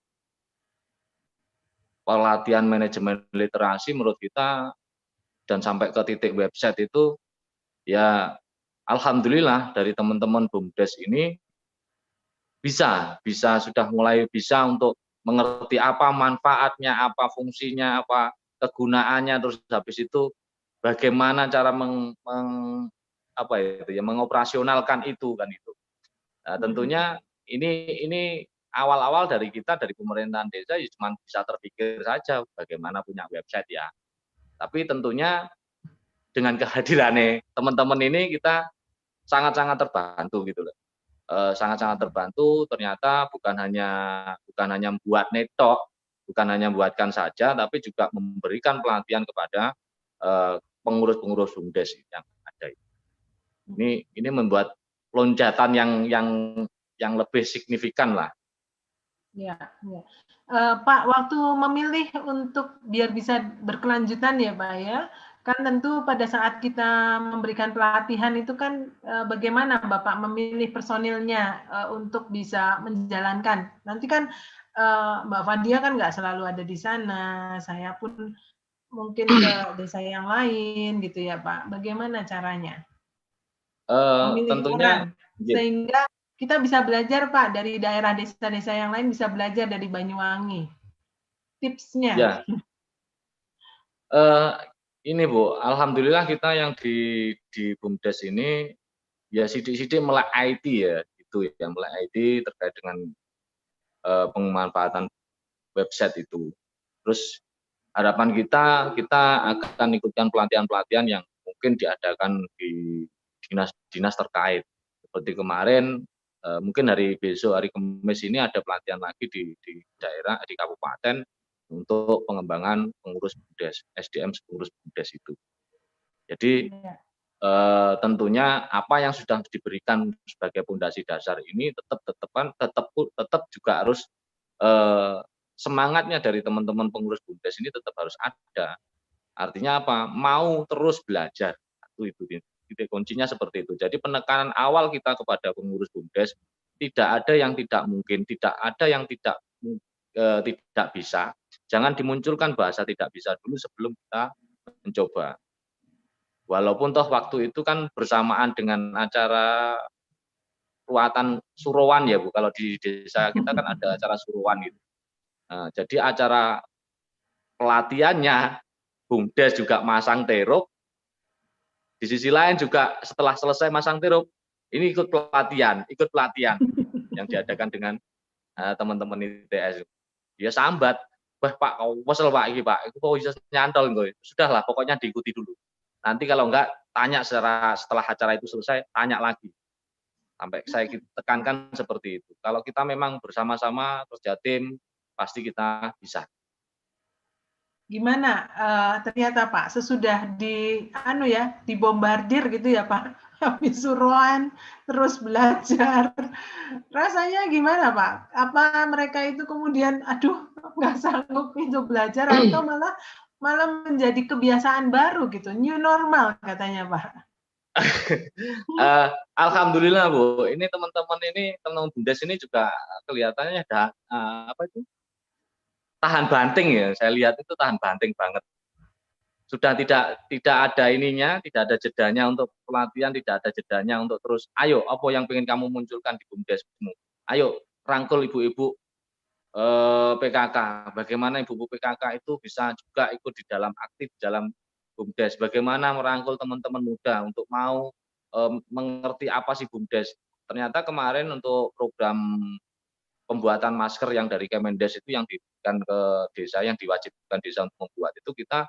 S3: pelatihan manajemen literasi menurut kita dan sampai ke titik website itu ya alhamdulillah dari teman-teman BUMDes ini bisa sudah mulai bisa untuk mengerti apa manfaatnya, apa fungsinya, apa kegunaannya, terus habis itu bagaimana cara mengoperasionalkan itu kan itu. Nah, tentunya ini awal-awal dari kita dari pemerintahan desa ya cuma bisa terpikir saja bagaimana punya website ya. Tapi tentunya dengan kehadirannya teman-teman ini kita sangat-sangat terbantu gitu loh. Sangat-sangat terbantu ternyata bukan hanya membuat netok, bukan hanya membuatkan saja, tapi juga memberikan pelatihan kepada pengurus-pengurus BUMDes yang ada. Ini membuat loncatan yang lebih signifikan lah.
S1: Ya, ya. Pak, waktu memilih untuk biar bisa berkelanjutan ya Pak ya, kan tentu pada saat kita memberikan pelatihan itu kan bagaimana Bapak memilih personilnya untuk bisa menjalankan. Nanti kan Mbak Fadia kan nggak selalu ada di sana, saya pun mungkin ke desa yang lain gitu ya Pak. Bagaimana caranya memilih
S3: Tentunya
S1: orang sehingga kita bisa belajar Pak dari daerah desa-desa yang lain, bisa belajar dari Banyuwangi. Tipsnya.
S3: ya ini Bu, alhamdulillah kita yang di BUMDes ini ya sidik-sidik melek IT ya, itu ya melek IT terkait dengan pemanfaatan website itu. Terus harapan kita akan ikutkan pelatihan-pelatihan yang mungkin diadakan di dinas-dinas terkait. Seperti kemarin mungkin hari besok hari Kamis ini ada pelatihan lagi di daerah di kabupaten untuk pengembangan pengurus BUMDes, SDM pengurus BUMDes itu. Jadi tentunya apa yang sudah diberikan sebagai pondasi dasar ini tetap juga harus semangatnya dari teman-teman pengurus BUMDes ini tetap harus ada. Artinya apa? Mau terus belajar. Itu titik kuncinya seperti itu. Jadi penekanan awal kita kepada pengurus BUMDes tidak ada yang tidak mungkin, tidak ada yang tidak bisa. Jangan dimunculkan bahasa tidak bisa dulu sebelum kita mencoba. Walaupun toh waktu itu kan bersamaan dengan acara ruatan suruhan ya Bu. Kalau di desa kita kan ada acara suruhan gitu. Nah, jadi acara pelatihannya BUMDes juga masang terop. Di sisi lain juga setelah selesai masang terop, ini ikut pelatihan yang diadakan dengan teman-teman ITS. Dia sambat, wah Pak, kesel Pak ini Pak, itu kok bisa nyantol gue. Sudahlah, pokoknya diikuti dulu. Nanti kalau enggak, tanya setelah acara itu selesai, tanya lagi. Sampai saya tekankan seperti itu. Kalau kita memang bersama-sama kerja tim, pasti kita bisa.
S1: Gimana ternyata Pak sesudah dibombardir gitu ya Pak, habis suruhan terus belajar, rasanya gimana Pak? Apa mereka itu kemudian aduh nggak sanggup itu belajar atau malah menjadi kebiasaan baru gitu, new normal katanya Pak?
S3: Alhamdulillah Bu, ini teman-teman BUMDes ini juga kelihatannya ada tahan banting ya. Saya lihat itu tahan banting banget. Sudah tidak ada ininya, tidak ada jedanya untuk pelatihan, tidak ada jedanya untuk terus, ayo apa yang ingin kamu munculkan di BUMDesmu. Ayo rangkul ibu-ibu PKK. Bagaimana ibu-ibu PKK itu bisa juga ikut di dalam aktif dalam BUMDes. Bagaimana merangkul teman-teman muda untuk mau mengerti apa sih BUMDes. Ternyata kemarin untuk program pembuatan masker yang dari Kemendes itu yang diberikan ke desa, yang diwajibkan desa untuk membuat itu kita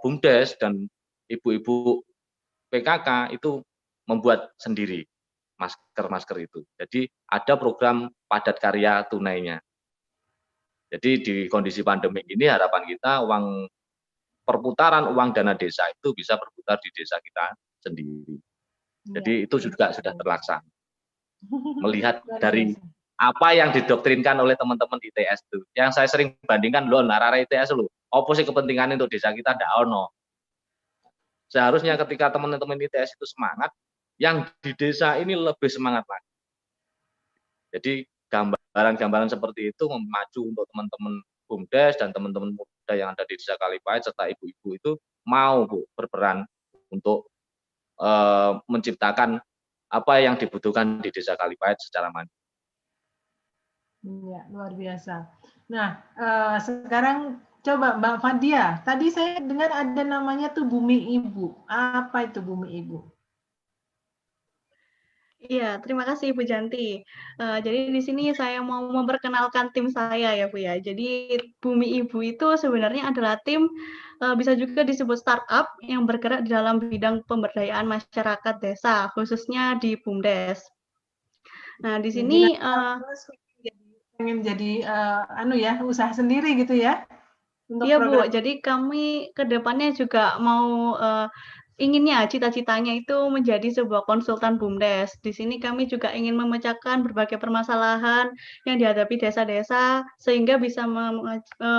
S3: BUMDes dan ibu-ibu PKK itu membuat sendiri masker itu. Jadi ada program padat karya tunainya. Jadi di kondisi pandemi ini harapan kita perputaran uang dana desa itu bisa berputar di desa kita sendiri. Jadi itu juga sudah terlaksana. Melihat dari apa yang didoktrinkan oleh teman-teman ITS itu, yang saya sering bandingkan, loh narara ITS lo, apa sih kepentingan untuk desa kita, ndak ono. Seharusnya ketika teman-teman ITS itu semangat, yang di desa ini lebih semangat lagi. Jadi gambaran-gambaran seperti itu memacu untuk teman-teman BUMDes dan teman-teman muda yang ada di Desa Kalipait serta ibu-ibu itu mau berperan untuk menciptakan apa yang dibutuhkan di Desa Kalipait secara mandiri.
S1: Iya, luar biasa. Nah, sekarang coba Mbak Fadia. Tadi saya dengar ada namanya tuh Bumi Ibu. Apa itu Bumi Ibu?
S2: Iya, terima kasih Ibu Janti. Jadi di sini saya mau memperkenalkan tim saya ya Bu ya. Jadi Bumi Ibu itu sebenarnya adalah tim bisa juga disebut startup yang bergerak di dalam bidang pemberdayaan masyarakat desa, khususnya di BUMDes. Nah di sini
S1: pengen jadi usaha sendiri gitu ya?
S2: Iya Bu, jadi kami ke depannya juga mau inginnya, cita-citanya itu menjadi sebuah konsultan BUMDes. Di sini kami juga ingin memecahkan berbagai permasalahan yang dihadapi desa-desa, sehingga bisa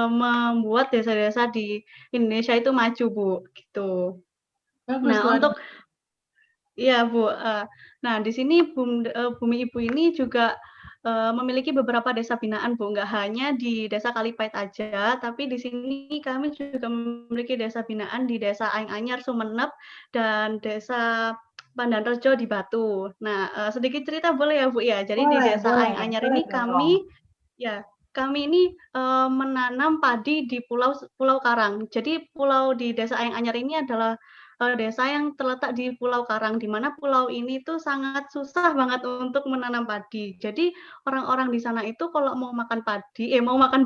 S2: membuat desa-desa di Indonesia itu maju, Bu. Gitu.
S1: Bagus,
S2: nah, untuk Iya Bu, nah di sini Bumi Ibu ini juga memiliki beberapa desa binaan Bu, nggak hanya di Desa Kalipait aja, tapi di sini kami juga memiliki desa binaan di Desa Aing Anyar, Sumeneb, dan Desa Pandanrejo di Batu. Nah, sedikit cerita boleh ya Bu ya? Jadi di Desa Aing Anyar ini kami ini menanam padi di Pulau Karang. Jadi pulau di Desa Aing Anyar ini adalah desa yang terletak di Pulau Karang, di mana pulau ini tuh sangat susah banget untuk menanam padi. Jadi orang-orang di sana itu kalau mau makan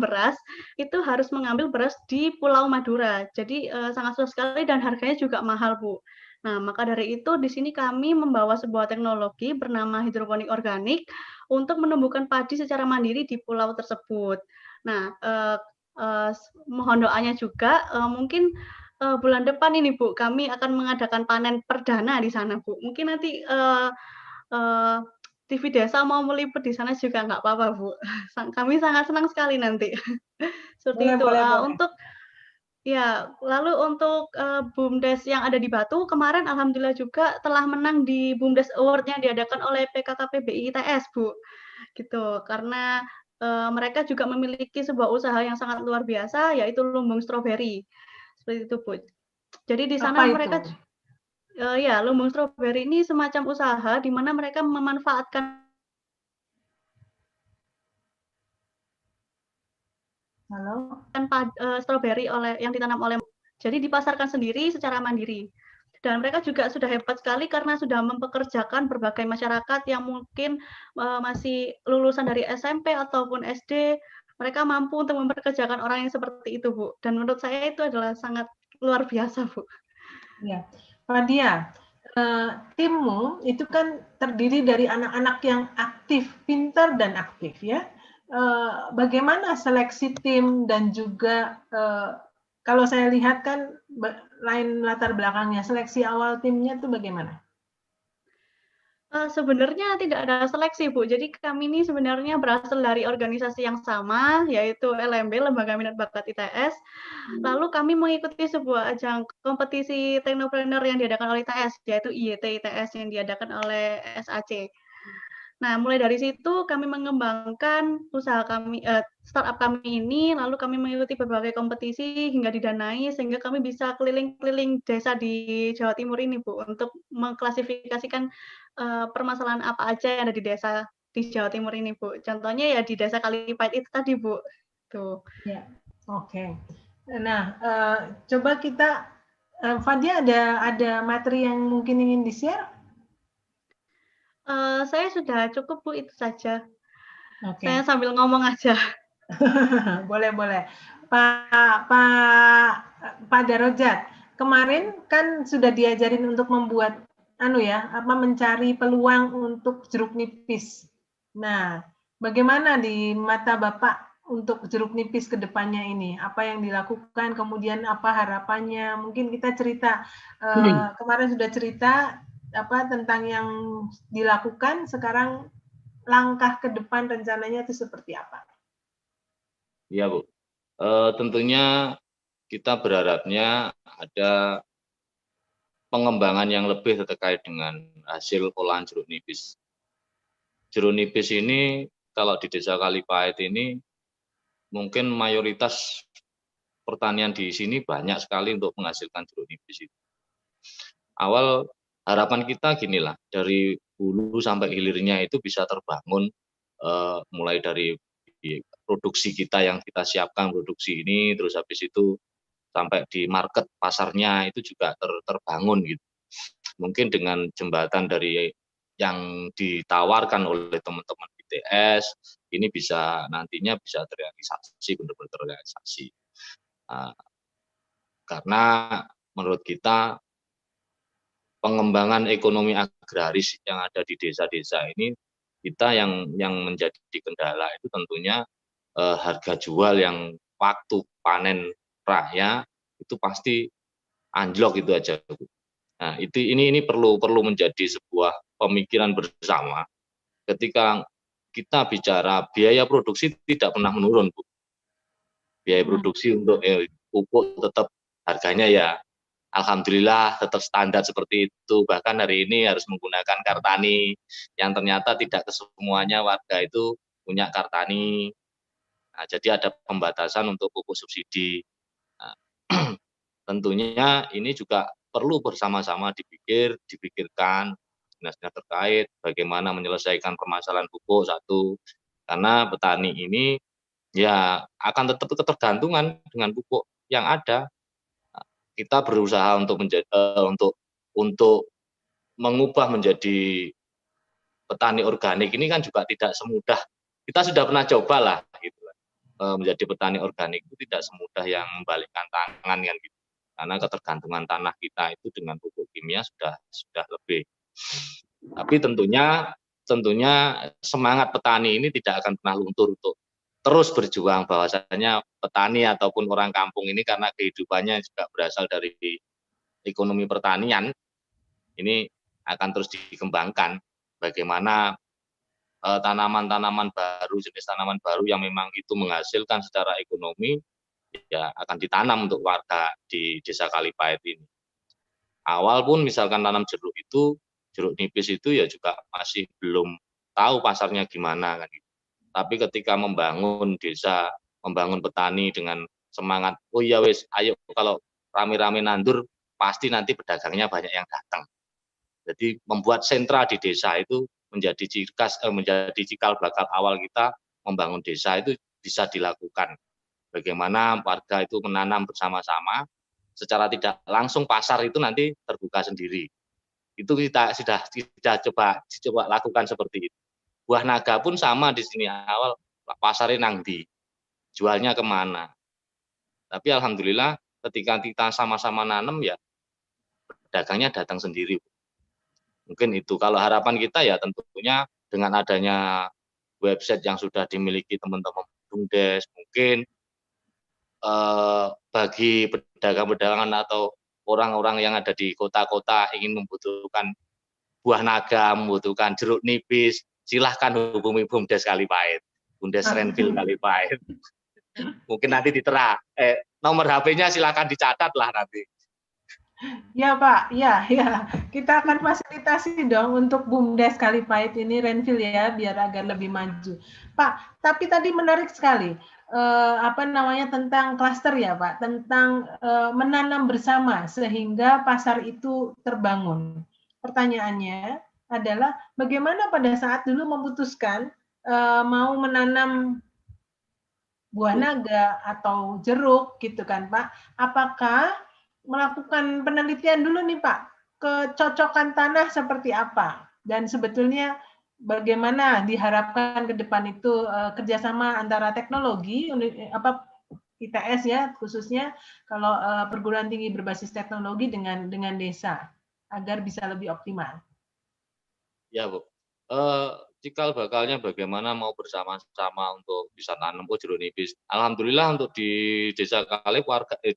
S2: beras, itu harus mengambil beras di Pulau Madura. Jadi sangat susah sekali dan harganya juga mahal, Bu. Nah, maka dari itu di sini kami membawa sebuah teknologi bernama hidroponik organik untuk menumbuhkan padi secara mandiri di pulau tersebut. Nah, mohon doanya juga mungkin bulan depan ini Bu, kami akan mengadakan panen perdana di sana Bu. Mungkin nanti TV Desa mau meliput di sana juga nggak apa-apa Bu. Kami sangat senang sekali nanti. Seperti itu. Untuk lalu untuk BUMDes yang ada di Batu kemarin alhamdulillah juga telah menang di BUMDes Award yang diadakan oleh PKKPBI ITS Bu. Gitu. Karena mereka juga memiliki sebuah usaha yang sangat luar biasa yaitu lumbung stroberi. Seperti itu, Bu. Jadi di sana mereka lumbung stroberi ini semacam usaha di mana mereka memanfaatkan stroberi yang ditanam oleh, jadi dipasarkan sendiri secara mandiri. Dan mereka juga sudah hebat sekali karena sudah mempekerjakan berbagai masyarakat yang mungkin masih lulusan dari SMP ataupun SD. Mereka mampu untuk mempekerjakan orang yang seperti itu, Bu. Dan menurut saya itu adalah sangat luar biasa, Bu.
S1: Ya, Fadia, timmu itu kan terdiri dari anak-anak yang aktif, pintar dan aktif ya. Bagaimana seleksi tim dan juga kalau saya lihat kan lain latar belakangnya, seleksi awal timnya itu bagaimana?
S2: Sebenarnya tidak ada seleksi, Bu. Jadi kami ini sebenarnya berasal dari organisasi yang sama, yaitu LMB, Lembaga Minat Bakat ITS. Lalu kami mengikuti sebuah ajang kompetisi teknopreneur yang diadakan oleh ITS, yaitu IYT ITS yang diadakan oleh SAC. Nah, mulai dari situ kami mengembangkan usaha kami, startup kami ini, lalu kami mengikuti berbagai kompetisi hingga didanai, sehingga kami bisa keliling-keliling desa di Jawa Timur ini, Bu, untuk mengklasifikasikan permasalahan apa aja yang ada di desa di Jawa Timur ini, Bu. Contohnya ya di Desa Kalipait itu tadi, Bu. Tuh.
S1: Ya, oke. Nah, coba kita, Fadia ada materi yang mungkin ingin di-share?
S2: Saya sudah cukup, Bu, itu saja.
S1: Okay.
S2: Saya sambil ngomong aja.
S1: Boleh. Pak Darojat, kemarin kan sudah diajarin untuk membuat mencari peluang untuk jeruk nipis. Nah, bagaimana di mata Bapak untuk jeruk nipis ke depannya ini? Apa yang dilakukan, kemudian apa harapannya? Mungkin kita cerita, kemarin sudah cerita tentang yang dilakukan, sekarang langkah ke depan rencananya itu seperti apa?
S3: Iya, Bu. Tentunya kita berharapnya ada pengembangan yang lebih terkait dengan hasil olahan jeruk nipis. Jeruk nipis ini kalau di Desa Kalipait ini mungkin mayoritas pertanian di sini banyak sekali untuk menghasilkan jeruk nipis itu. Awal harapan kita ginilah, dari hulu sampai hilirnya itu bisa terbangun, mulai dari produksi kita yang kita siapkan produksi ini, terus habis itu sampai di market pasarnya itu juga terbangun gitu. Mungkin dengan jembatan dari yang ditawarkan oleh teman-teman BTS ini bisa nantinya bisa terrealisasi, benar-benar terrealisasi. Karena menurut kita pengembangan ekonomi agraris yang ada di desa-desa ini kita yang menjadi kendala itu tentunya harga jual yang waktu panen raya itu pasti anjlok itu aja. Nah, ini perlu menjadi sebuah pemikiran bersama ketika kita bicara biaya produksi tidak pernah menurun, Bu. Biaya produksi untuk pupuk tetap harganya ya alhamdulillah tetap standar seperti itu. Bahkan hari ini harus menggunakan Kartani yang ternyata tidak kesemuanya warga itu punya Kartani. Nah, jadi ada pembatasan untuk pupuk subsidi. Nah, tentunya ini juga perlu bersama-sama dipikirkan dinas-dinas terkait bagaimana menyelesaikan permasalahan pupuk satu. Karena petani ini ya akan tetap ketergantungan dengan pupuk yang ada. Kita berusaha untuk untuk mengubah menjadi petani organik ini kan juga tidak semudah, kita sudah pernah coba lah gitu, menjadi petani organik itu tidak semudah yang membalikkan tangan kan gitu, karena ketergantungan tanah kita itu dengan pupuk kimia sudah lebih. Tapi tentunya semangat petani ini tidak akan pernah luntur untuk terus berjuang, bahwasanya petani ataupun orang kampung ini karena kehidupannya juga berasal dari ekonomi pertanian, ini akan terus dikembangkan. Bagaimana tanaman-tanaman baru, jenis tanaman baru yang memang itu menghasilkan secara ekonomi, ya akan ditanam untuk warga di Desa Kalipait ini. Awal pun misalkan tanam jeruk nipis itu ya juga masih belum tahu pasarnya gimana kan gitu. Tapi ketika membangun desa, membangun petani dengan semangat, oh iya wes, ayo kalau rame-rame nandur pasti nanti pedagangnya banyak yang datang. Jadi membuat sentra di desa itu menjadi cikal bakal awal kita membangun desa itu bisa dilakukan. Bagaimana warga itu menanam bersama-sama, secara tidak langsung pasar itu nanti terbuka sendiri. Itu kita sudah coba lakukan seperti itu. Buah naga pun sama di sini, awal pasarnya nang di, jualnya kemana. Tapi alhamdulillah ketika kita sama-sama nanam ya dagangnya datang sendiri. Mungkin itu. Kalau harapan kita ya tentunya dengan adanya website yang sudah dimiliki teman-teman BUMDes, mungkin bagi pedagang-pedagang atau orang-orang yang ada di kota-kota ingin membutuhkan buah naga, membutuhkan jeruk nipis, silahkan hubungi BUMDes Kalipait, BUMDes Renville Kalipait. Mungkin nanti nomor HP-nya silahkan dicatat lah nanti.
S1: Ya Pak, ya, kita akan fasilitasi dong untuk BUMDes Kalipait ini Renville ya, biar agar lebih maju. Pak, tapi tadi menarik sekali, tentang klaster ya Pak, tentang menanam bersama sehingga pasar itu terbangun. Pertanyaannya adalah bagaimana pada saat dulu memutuskan mau menanam buah naga atau jeruk gitu kan Pak, apakah melakukan penelitian dulu nih Pak, kecocokan tanah seperti apa, dan sebetulnya bagaimana diharapkan ke depan itu kerjasama antara teknologi, ITS ya khususnya kalau perguruan tinggi berbasis teknologi dengan desa agar bisa lebih optimal.
S3: Ya Bu, cikal bakalnya bagaimana mau bersama-sama untuk bisa tanam jeruk nipis. Alhamdulillah untuk di Desa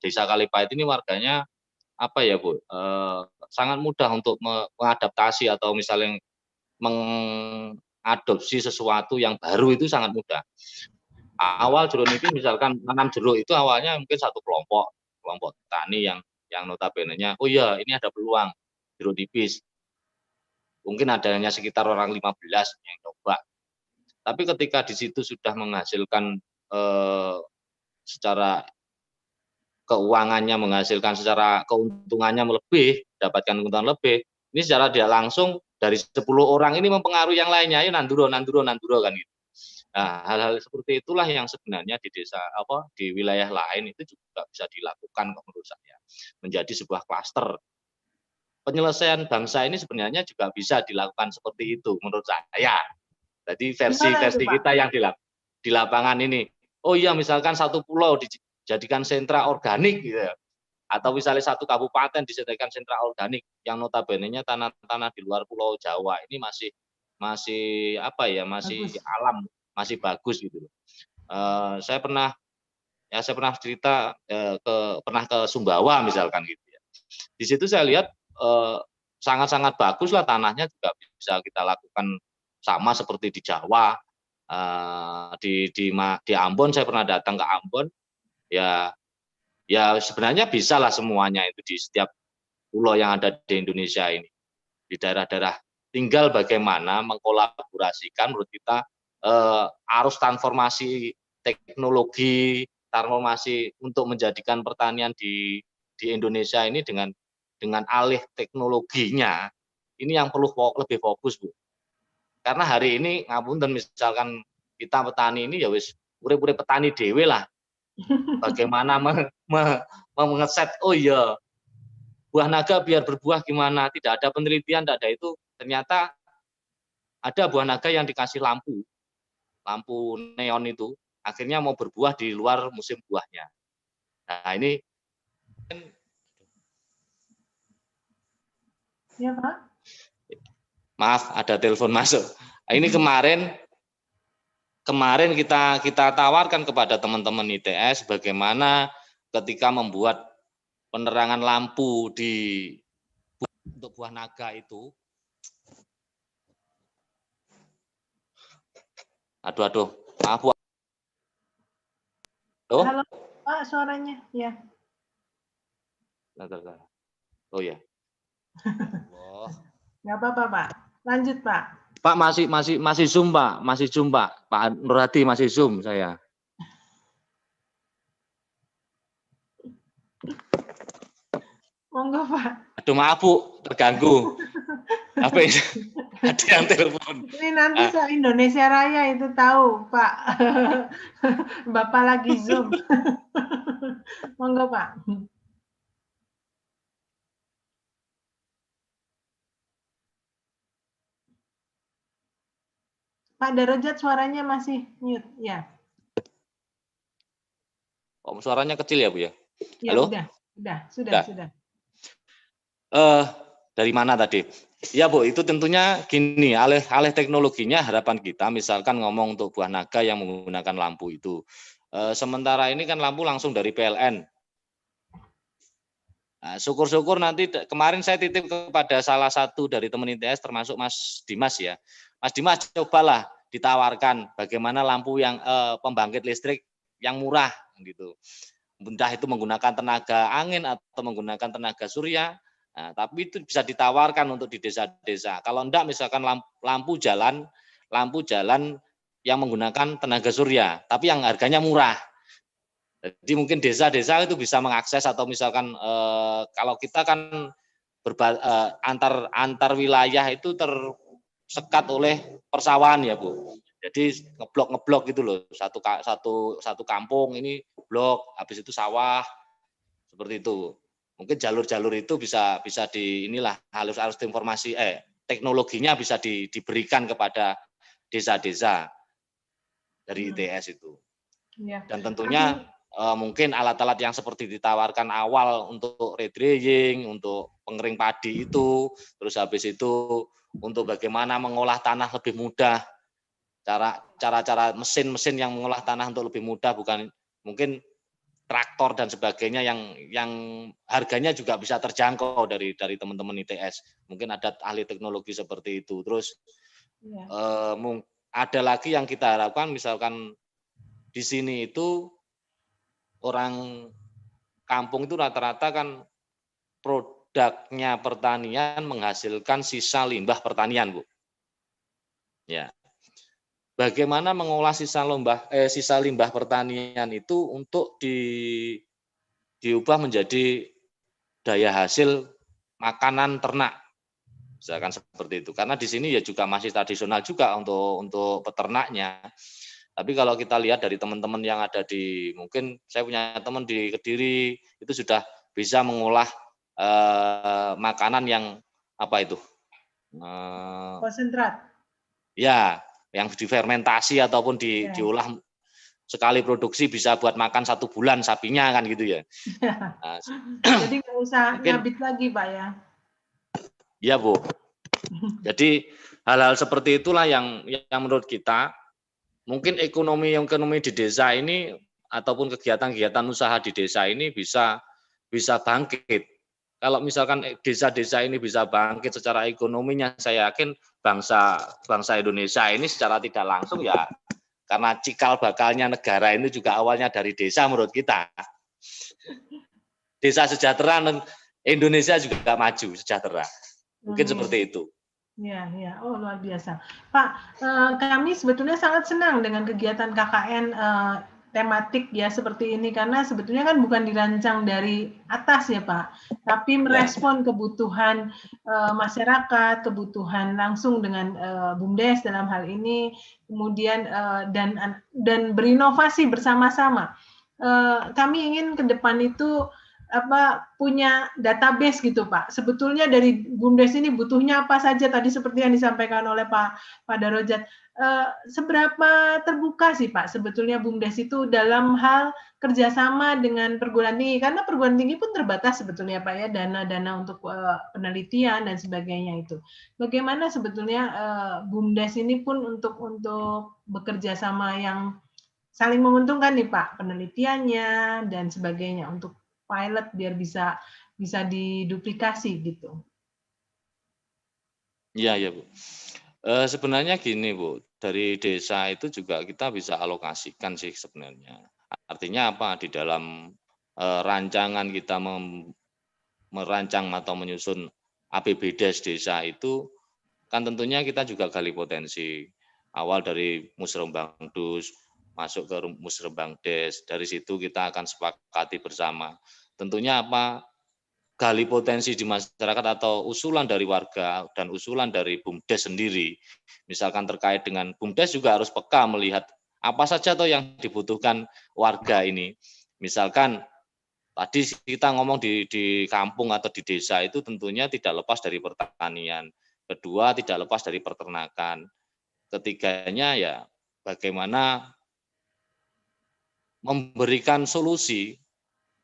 S3: Desa Kalipait ini warganya apa ya Bu, sangat mudah untuk mengadaptasi atau misalnya mengadopsi sesuatu yang baru itu sangat mudah. Awal jeruk nipis misalkan nanam jeruk itu awalnya mungkin satu kelompok petani yang notabene-nya, oh iya ini ada peluang jeruk nipis. Mungkin adanya sekitar orang 15 yang coba. Tapi ketika di situ sudah menghasilkan secara keuangannya, menghasilkan secara keuntungannya lebih, dapatkan keuntungan lebih, ini secara tidak langsung dari 10 orang ini mempengaruhi yang lainnya, ayo nanduro kan gitu. Nah, hal-hal seperti itulah yang sebenarnya di desa di wilayah lain itu juga bisa dilakukan menurut saya. Menjadi sebuah klaster. Penyelesaian bangsa ini sebenarnya juga bisa dilakukan seperti itu menurut saya. Jadi versi kita yang di lapangan ini. Oh iya misalkan satu pulau dijadikan sentra organik gitu ya. Atau misalnya satu kabupaten disediakan sentra organik yang notabene-nya tanah-tanah di luar Pulau Jawa ini masih
S1: Bagus.
S3: alam, masih bagus gitu loh. Saya pernah cerita pernah ke Sumbawa misalkan gitu ya. Di situ saya lihat sangat-sangat bagus lah tanahnya juga bisa kita lakukan sama seperti di Jawa. Di Ambon saya pernah datang ke Ambon ya sebenarnya bisa lah semuanya itu di setiap pulau yang ada di Indonesia ini di daerah-daerah, tinggal bagaimana mengkolaborasikan menurut kita arus transformasi teknologi, transformasi untuk menjadikan pertanian di Indonesia ini dengan alih teknologinya ini yang perlu lebih fokus Bu. Karena hari ini ngapunten misalkan kita petani ini ya wis urip-urip petani dhewe lah. Bagaimana mengeset oh iya buah naga biar berbuah gimana, tidak ada penelitian, tidak ada itu, ternyata ada buah naga yang dikasih lampu neon itu akhirnya mau berbuah di luar musim buahnya. Nah ini
S1: ya Pak.
S3: Maaf ada telepon masuk. Ini kemarin kita tawarkan kepada teman-teman ITS bagaimana ketika membuat penerangan lampu untuk buah naga itu. Aduh, maaf Bu.
S1: Halo Pak, suaranya ya.
S3: Oh ya.
S1: Nggak apa-apa Pak. Lanjut Pak.
S3: Pak masih Zoom Pak, Pak Nurhadi masih Zoom saya.
S1: Monggo Pak.
S3: Aduh maaf Bu, terganggu. Apa ini? Ada yang telepon.
S1: Ini nanti Indonesia Raya itu tahu Pak. Bapak lagi Zoom. Monggo Pak. Pak Darajat suaranya masih mute ya.
S3: Oh, suaranya kecil ya Bu ya?
S1: Ya
S3: halo?
S1: Sudah.
S3: Dari mana tadi? Ya Bu, itu tentunya gini, alih teknologinya harapan kita misalkan ngomong untuk buah naga yang menggunakan lampu itu. Sementara ini kan lampu langsung dari PLN. Nah, syukur-syukur nanti kemarin saya titip kepada salah satu dari teman ITS termasuk Mas Dimas ya. Mas Dimas cobalah ditawarkan bagaimana lampu yang pembangkit listrik yang murah gitu. Entah itu menggunakan tenaga angin atau menggunakan tenaga surya. Nah, tapi itu bisa ditawarkan untuk di desa-desa. Kalau enggak misalkan lampu jalan yang menggunakan tenaga surya, tapi yang harganya murah. Jadi mungkin desa-desa itu bisa mengakses atau misalkan kalau kita kan antar wilayah itu tersekat oleh persawahan ya Bu. Jadi ngeblok gitu loh, satu kampung ini blok, habis itu sawah seperti itu. Mungkin jalur-jalur itu bisa harus informasi teknologinya bisa diberikan kepada desa-desa dari ITS itu. Ya. Dan tentunya mungkin alat-alat yang seperti ditawarkan awal untuk redraying, untuk pengering padi itu, terus habis itu untuk bagaimana mengolah tanah lebih mudah cara-cara mesin-mesin yang mengolah tanah untuk lebih mudah, bukan mungkin traktor dan sebagainya yang harganya juga bisa terjangkau dari teman-teman ITS. Mungkin ada ahli teknologi seperti itu. Terus ada lagi yang kita harapkan, misalkan di sini itu orang kampung itu rata-rata kan produknya pertanian menghasilkan sisa limbah pertanian, Bu. Ya. Bagaimana mengolah sisa limbah pertanian itu untuk diubah menjadi daya hasil makanan ternak, misalkan seperti itu. Karena di sini ya juga masih tradisional juga untuk peternaknya. Tapi kalau kita lihat dari teman-teman yang ada mungkin saya punya teman di Kediri itu sudah bisa mengolah makanan yang apa itu?
S1: Konsentrat.
S3: Ya, yang difermentasi ataupun diolah sekali produksi bisa buat makan 1 bulan sapinya kan gitu ya.
S1: Nah, jadi nggak usah nyabit lagi, Pak ya.
S3: Iya, Bu. Jadi hal-hal seperti itulah yang menurut kita mungkin ekonomi di desa ini ataupun kegiatan-kegiatan usaha di desa ini bisa bangkit. Kalau misalkan desa-desa ini bisa bangkit secara ekonominya, saya yakin bangsa Indonesia ini secara tidak langsung ya, karena cikal bakalnya negara ini juga awalnya dari desa menurut kita. Desa sejahtera, Indonesia juga maju sejahtera. Mungkin seperti itu.
S1: Ya, oh luar biasa. Pak, kami sebetulnya sangat senang dengan kegiatan KKN tematik ya seperti ini, karena sebetulnya kan bukan dirancang dari atas ya Pak, tapi merespon kebutuhan masyarakat, kebutuhan langsung dengan BUMDes dalam hal ini, kemudian dan berinovasi bersama-sama. Kami ingin ke depan itu punya database gitu Pak. Sebetulnya dari BUMDes ini butuhnya apa saja, tadi seperti yang disampaikan oleh Pak Darojat. Seberapa terbuka sih Pak sebetulnya BUMDes itu dalam hal kerjasama dengan perguruan tinggi, karena perguruan tinggi pun terbatas sebetulnya Pak ya, dana untuk penelitian dan sebagainya itu. Bagaimana sebetulnya BUMDes ini pun untuk bekerja sama yang saling menguntungkan nih Pak, penelitiannya dan sebagainya untuk pilot biar bisa diduplikasi gitu.
S3: Iya Bu. Sebenarnya gini Bu, dari desa itu juga kita bisa alokasikan sih sebenarnya. Artinya apa? Di dalam rancangan kita merancang atau menyusun APBDes desa itu kan tentunya kita juga gali potensi. Awal dari Musrembangdus, masuk ke Musrembangdes, dari situ kita akan sepakati bersama. Tentunya apa? Gali potensi di masyarakat atau usulan dari warga dan usulan dari BUMDes sendiri. Misalkan terkait dengan BUMDes juga harus peka melihat apa saja toh yang dibutuhkan warga ini. Misalkan tadi kita ngomong di kampung atau di desa itu tentunya tidak lepas dari pertanian. Kedua, tidak lepas dari peternakan. Ketiganya ya bagaimana memberikan solusi,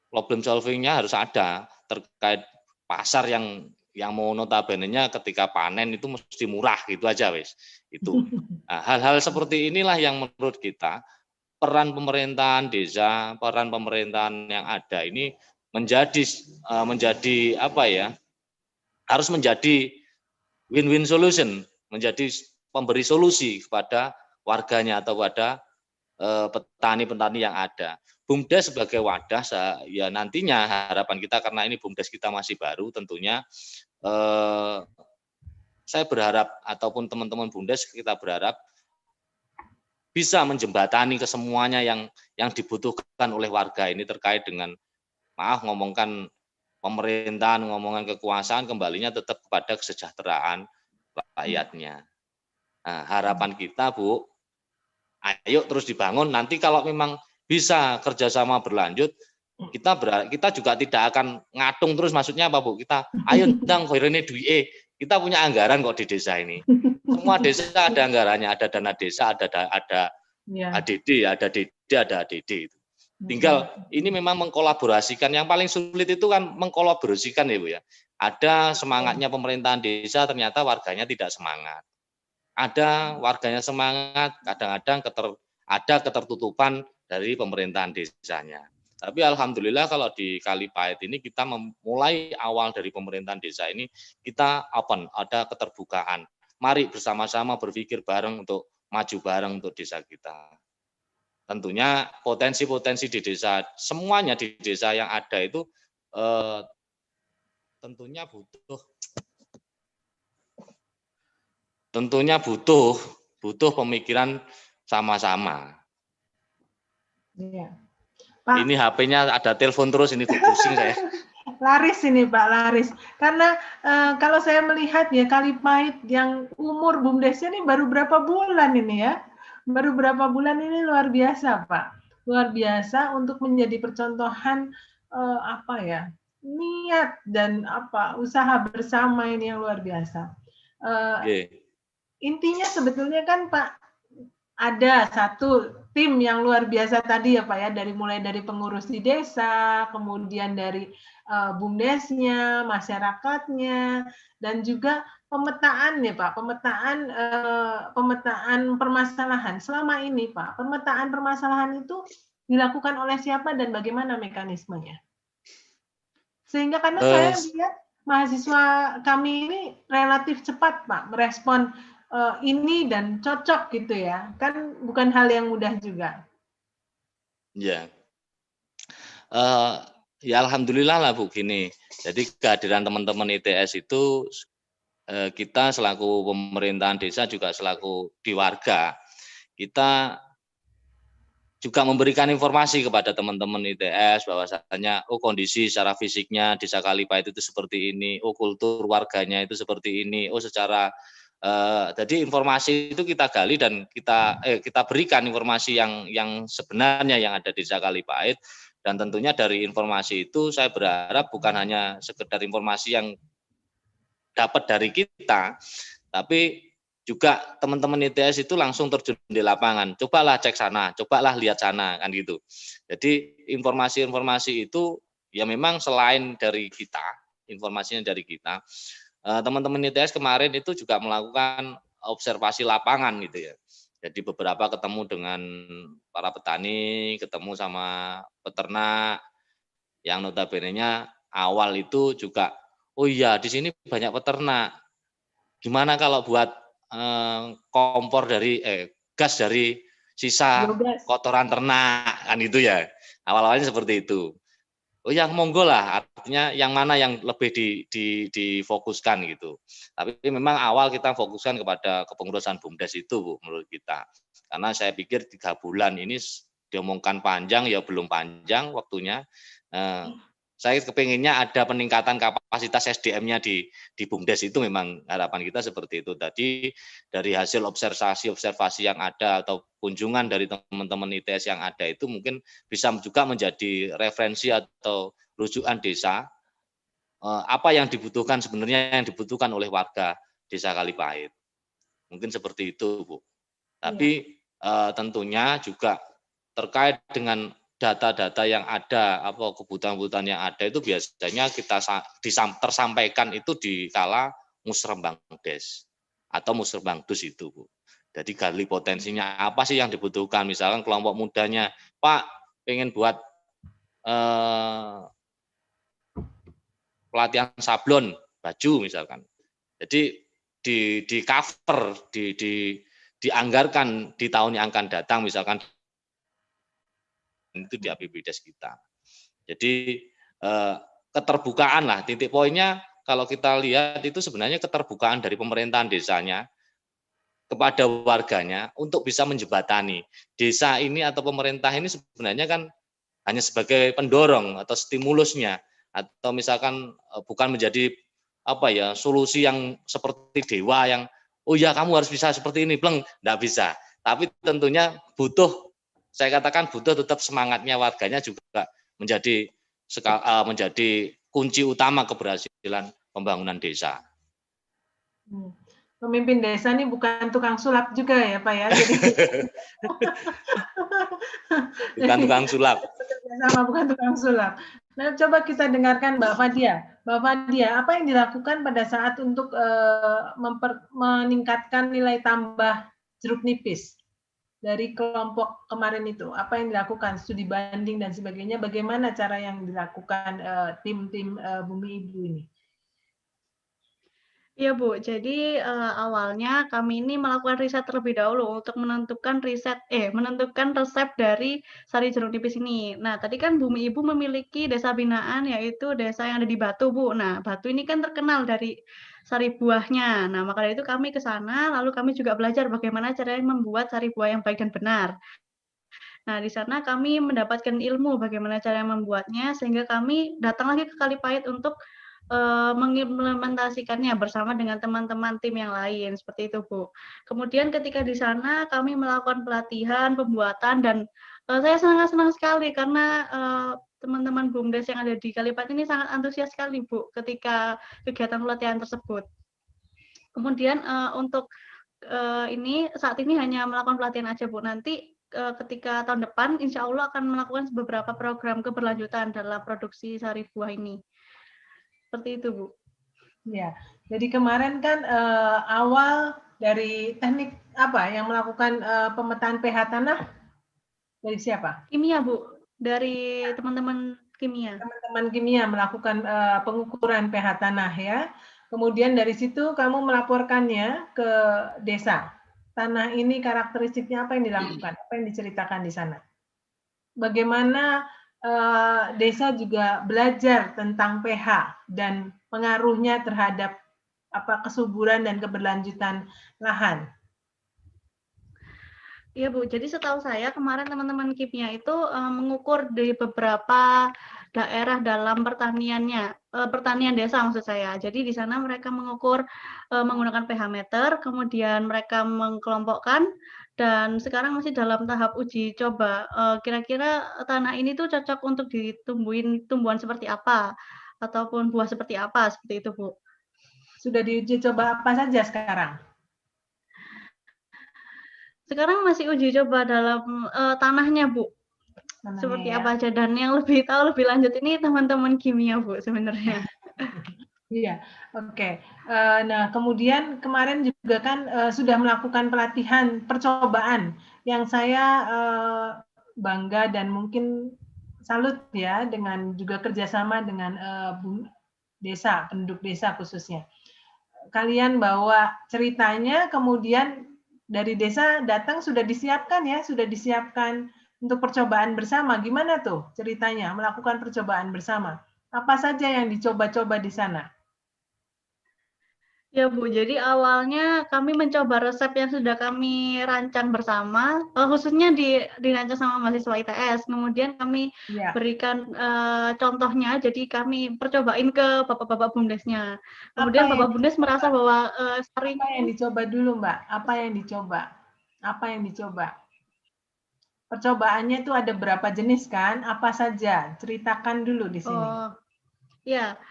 S3: problem solving-nya harus ada terkait pasar yang mau notabene-nya ketika panen itu mesti murah gitu aja wis. Itu. Nah, hal-hal seperti inilah yang menurut kita peran pemerintahan desa, peran pemerintahan yang ada ini menjadi apa ya? Harus menjadi win-win solution, menjadi pemberi solusi kepada warganya atau pada petani-petani yang ada. BUMDes sebagai wadah, ya nantinya harapan kita karena ini BUMDes kita masih baru, tentunya saya berharap ataupun teman-teman BUMDes kita berharap bisa menjembatani kesemuanya yang dibutuhkan oleh warga ini terkait dengan ngomongkan pemerintahan, ngomongkan kekuasaan, kembalinya tetap kepada kesejahteraan rakyatnya. Nah, harapan kita Bu, ayo terus dibangun. Nanti kalau memang bisa kerjasama berlanjut, kita juga tidak akan ngatung terus. Maksudnya apa Bu? Kita ayo ndang koirene duwe. Kita punya anggaran kok di desa ini. Semua desa ada anggarannya, ada dana desa, ada ADD, ada DD, ada ADD itu. Tinggal ini memang mengkolaborasikan. Yang paling sulit itu kan mengkolaborasikan ya Bu ya. Ada semangatnya pemerintahan desa, ternyata warganya tidak semangat. ada warganya semangat, kadang-kadang ada ketertutupan dari pemerintahan desanya. Tapi alhamdulillah kalau di Kalipait ini kita memulai awal dari pemerintahan desa ini kita open, ada keterbukaan. Mari bersama-sama berpikir bareng untuk maju bareng untuk desa kita. Tentunya potensi-potensi di desa, semuanya di desa yang ada itu tentunya butuh pemikiran sama-sama.
S1: Iya. Pak,
S3: ini HP-nya ada telepon terus, ini pusing saya.
S1: Laris ini Pak, laris. Karena kalau saya melihat ya Kalipait yang umur BUMDesnya ini baru berapa bulan ini ya. Baru berapa bulan ini luar biasa Pak. Luar biasa untuk menjadi percontohan niat dan usaha bersama ini yang luar biasa. Intinya sebetulnya kan Pak, ada satu tim yang luar biasa tadi ya Pak ya, mulai dari pengurus di desa, kemudian dari BUMDesnya, masyarakatnya, dan juga pemetaan ya Pak, pemetaan permasalahan. Selama ini Pak, pemetaan permasalahan itu dilakukan oleh siapa dan bagaimana mekanismenya? Sehingga karena saya lihat mahasiswa kami ini relatif cepat Pak merespon ini dan cocok gitu ya, kan bukan hal yang mudah juga.
S3: Ya, ya alhamdulillah lah Bu gini. Jadi kehadiran teman-teman ITS itu kita selaku pemerintahan desa juga selaku di warga, kita juga memberikan informasi kepada teman-teman ITS bahwasanya kondisi secara fisiknya desa Kalipait itu seperti ini, kultur warganya itu seperti ini, secara jadi informasi itu kita gali dan kita berikan informasi yang sebenarnya yang ada di desa Kalipait, dan tentunya dari informasi itu saya berharap bukan hanya sekedar informasi yang dapat dari kita, tapi juga teman-teman ITS itu langsung terjun di lapangan, cobalah cek sana, cobalah lihat sana, kan gitu. Jadi informasi-informasi itu ya memang selain dari kita, informasinya dari kita. Teman-teman ITS kemarin itu juga melakukan observasi lapangan gitu ya. Jadi beberapa ketemu dengan para petani, ketemu sama peternak yang notabene-nya awal itu juga, oh iya di sini banyak peternak. Gimana kalau buat kompor dari gas dari sisa kotoran ternak, kan itu ya. Awal-awalnya seperti itu. Oh yang monggo lah, artinya yang mana yang lebih difokuskan gitu. Tapi memang awal kita fokuskan kepada kepengurusan BUMDes itu Bu, menurut kita. Karena saya pikir 3 bulan ini diomongkan panjang, ya belum panjang waktunya. Saya kepinginnya ada peningkatan kapasitas SDM-nya di BUMDes itu, memang harapan kita seperti itu. Tadi dari hasil observasi yang ada atau kunjungan dari teman-teman ITS yang ada itu mungkin bisa juga menjadi referensi atau rujukan desa apa yang dibutuhkan sebenarnya, yang dibutuhkan oleh warga desa Kalipait. Mungkin seperti itu Bu. Tapi tentunya juga terkait dengan data-data yang ada, kebutuhan-kebutuhan yang ada itu biasanya kita tersampaikan itu di kala musrembang des atau musrembang dus itu Bu. Jadi gali potensinya apa sih yang dibutuhkan, misalkan kelompok mudanya, Pak pengen buat pelatihan sablon baju misalkan. Jadi di cover, dianggarkan di tahun yang akan datang misalkan itu di APBDes kita. Jadi keterbukaan lah, titik poinnya kalau kita lihat itu sebenarnya keterbukaan dari pemerintahan desanya kepada warganya untuk bisa menjembatani desa ini atau pemerintah ini sebenarnya kan hanya sebagai pendorong atau stimulusnya, atau misalkan bukan menjadi solusi yang seperti dewa yang oh ya kamu harus bisa seperti ini, pleng, enggak bisa. Tapi tentunya butuh, saya katakan butuh tetap semangatnya warganya juga menjadi kunci utama keberhasilan pembangunan desa.
S1: Pemimpin desa ini bukan tukang sulap juga ya Pak ya. Jadi
S3: bukan tukang sulap.
S1: Sama bukan tukang sulap. Nah, coba kita dengarkan Mbak Fadia. Mbak Fadia, apa yang dilakukan pada saat untuk meningkatkan nilai tambah jeruk nipis dari kelompok kemarin itu? Apa yang dilakukan? Studi banding dan sebagainya. Bagaimana cara yang dilakukan tim-tim Bumi Ibu ini?
S2: Iya Bu, jadi awalnya kami ini melakukan riset terlebih dahulu untuk menentukan resep dari sari jeruk nipis ini. Nah, tadi kan Bumi Ibu memiliki desa binaan, yaitu desa yang ada di Batu Bu. Nah, Batu ini kan terkenal dari sari buahnya. Nah, maka dari itu kami ke sana, lalu kami juga belajar bagaimana caranya membuat sari buah yang baik dan benar. Nah, di sana kami mendapatkan ilmu bagaimana cara membuatnya, sehingga kami datang lagi ke Kalipait untuk mengimplementasikannya bersama dengan teman-teman tim yang lain, seperti itu, Bu. Kemudian ketika di sana kami melakukan pelatihan, pembuatan, dan saya sangat senang sekali karena teman-teman BUMDes yang ada di Kalipait ini sangat antusias sekali, Bu, ketika kegiatan pelatihan tersebut. Kemudian untuk ini saat ini hanya melakukan pelatihan aja, Bu. Nanti ketika tahun depan insya Allah akan melakukan beberapa program keberlanjutan dalam produksi sari buah ini. Seperti itu, Bu.
S1: Ya, jadi kemarin kan awal dari teknik apa yang melakukan pemetaan pH tanah dari siapa?
S2: Kimia, Bu. Dari teman-teman kimia.
S1: Teman-teman kimia melakukan pengukuran pH tanah ya. Kemudian dari situ kamu melaporkannya ke desa. Tanah ini karakteristiknya apa yang dilakukan? Apa yang diceritakan di sana? Bagaimana desa juga belajar tentang pH dan pengaruhnya terhadap kesuburan dan keberlanjutan lahan.
S2: Iya, Bu. Jadi setahu saya kemarin teman-teman kimia itu mengukur di beberapa daerah dalam pertaniannya, pertanian desa maksud saya. Jadi di sana mereka mengukur menggunakan pH meter, kemudian mereka mengkelompokkan, dan sekarang masih dalam tahap uji coba. Kira-kira tanah ini tuh cocok untuk ditumbuhin tumbuhan seperti apa, ataupun buah seperti apa, seperti itu, Bu.
S1: Sudah diuji coba apa saja sekarang?
S2: Sekarang masih uji coba dalam tanahnya, Bu.
S1: Tanahnya,
S2: Seperti
S1: ya.
S2: apa aja, dan yang lebih tahu lebih lanjut ini teman-teman kimia, Bu, sebenarnya.
S1: Iya, oke. Nah, kemudian kemarin juga kan sudah melakukan pelatihan percobaan yang saya bangga dan mungkin salut ya dengan juga kerjasama dengan desa, penduduk desa khususnya. Kalian bawa ceritanya, kemudian dari desa datang sudah disiapkan ya, sudah disiapkan untuk percobaan bersama. Gimana tuh ceritanya melakukan percobaan bersama? Apa saja yang dicoba-coba di sana?
S2: Ya, Bu, jadi awalnya kami mencoba resep yang sudah kami rancang bersama, khususnya dirancang sama mahasiswa ITS. Kemudian kami
S1: Ya.
S2: berikan contohnya, jadi kami percobain ke bapak-bapak bumdesnya. Kemudian bapak bumdes merasa bahwa sari
S1: apa yang dicoba dulu, Mbak? Apa yang dicoba? Apa yang dicoba? Percobaannya itu ada berapa jenis kan? Apa saja? Ceritakan dulu di sini.
S2: Ya.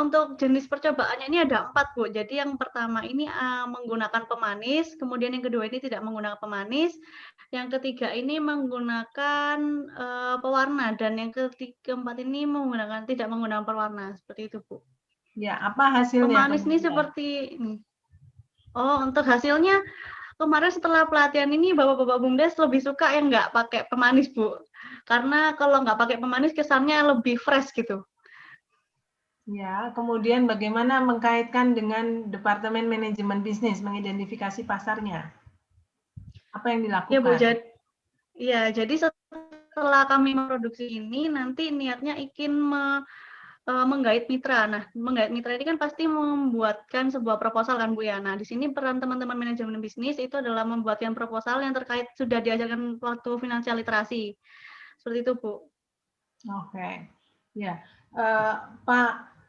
S2: Untuk jenis percobaannya ini ada 4, Bu. Jadi yang pertama ini menggunakan pemanis, kemudian yang kedua ini tidak menggunakan pemanis, yang ketiga ini menggunakan pewarna, dan yang keempat ini tidak menggunakan pewarna, seperti itu, Bu.
S1: Ya, apa hasilnya?
S2: Pemanis ini seperti ini. Oh, untuk hasilnya kemarin setelah pelatihan ini bapak-bapak bumdes lebih suka yang nggak pakai pemanis, Bu. Karena kalau nggak pakai pemanis kesannya lebih fresh gitu.
S1: Ya, kemudian bagaimana mengkaitkan dengan Departemen Manajemen Bisnis, mengidentifikasi pasarnya? Apa yang dilakukan?
S2: Ya, Bu, jadi setelah kami memproduksi ini, nanti niatnya ingin menggait mitra. Nah, menggait mitra ini kan pasti membuatkan sebuah proposal kan, Bu ya. Nah, di sini peran teman-teman manajemen bisnis itu adalah membuatkan proposal yang terkait sudah diajarkan waktu finansial literasi. Seperti itu, Bu.
S1: Oke. Ya, Pak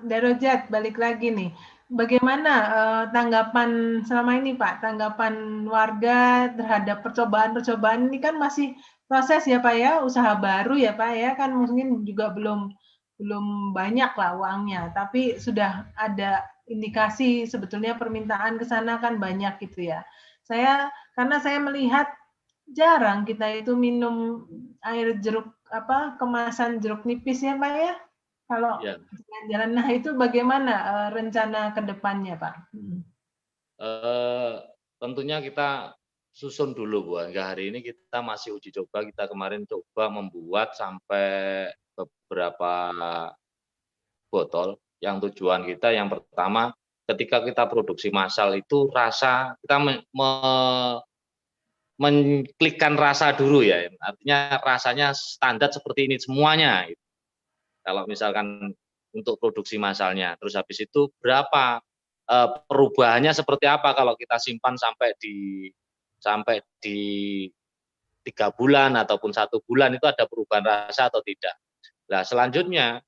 S1: Darojat, balik lagi nih. Bagaimana tanggapan selama ini, Pak? Tanggapan warga terhadap percobaan-percobaan ini kan masih proses ya, Pak ya, usaha baru ya, Pak ya, kan mungkin juga belum banyak lah uangnya, tapi sudah ada indikasi sebetulnya permintaan ke sana kan banyak gitu ya. Karena saya melihat jarang kita itu minum air jeruk kemasan jeruk nipis ya Pak ya. Kalau
S3: Ya.
S1: jalan-jalan, nah itu bagaimana rencana ke depannya Pak?
S3: Tentunya kita susun dulu Bu. Hingga hari ini kita masih uji coba. Kita kemarin coba membuat sampai beberapa botol. Yang tujuan kita yang pertama, ketika kita produksi massal itu rasa kita mengklikkan rasa dulu ya. Artinya rasanya standar seperti ini semuanya. Kalau misalkan untuk produksi massalnya. Terus habis itu berapa perubahannya seperti apa kalau kita simpan sampai di 3 bulan ataupun 1 bulan itu ada perubahan rasa atau tidak. Nah, selanjutnya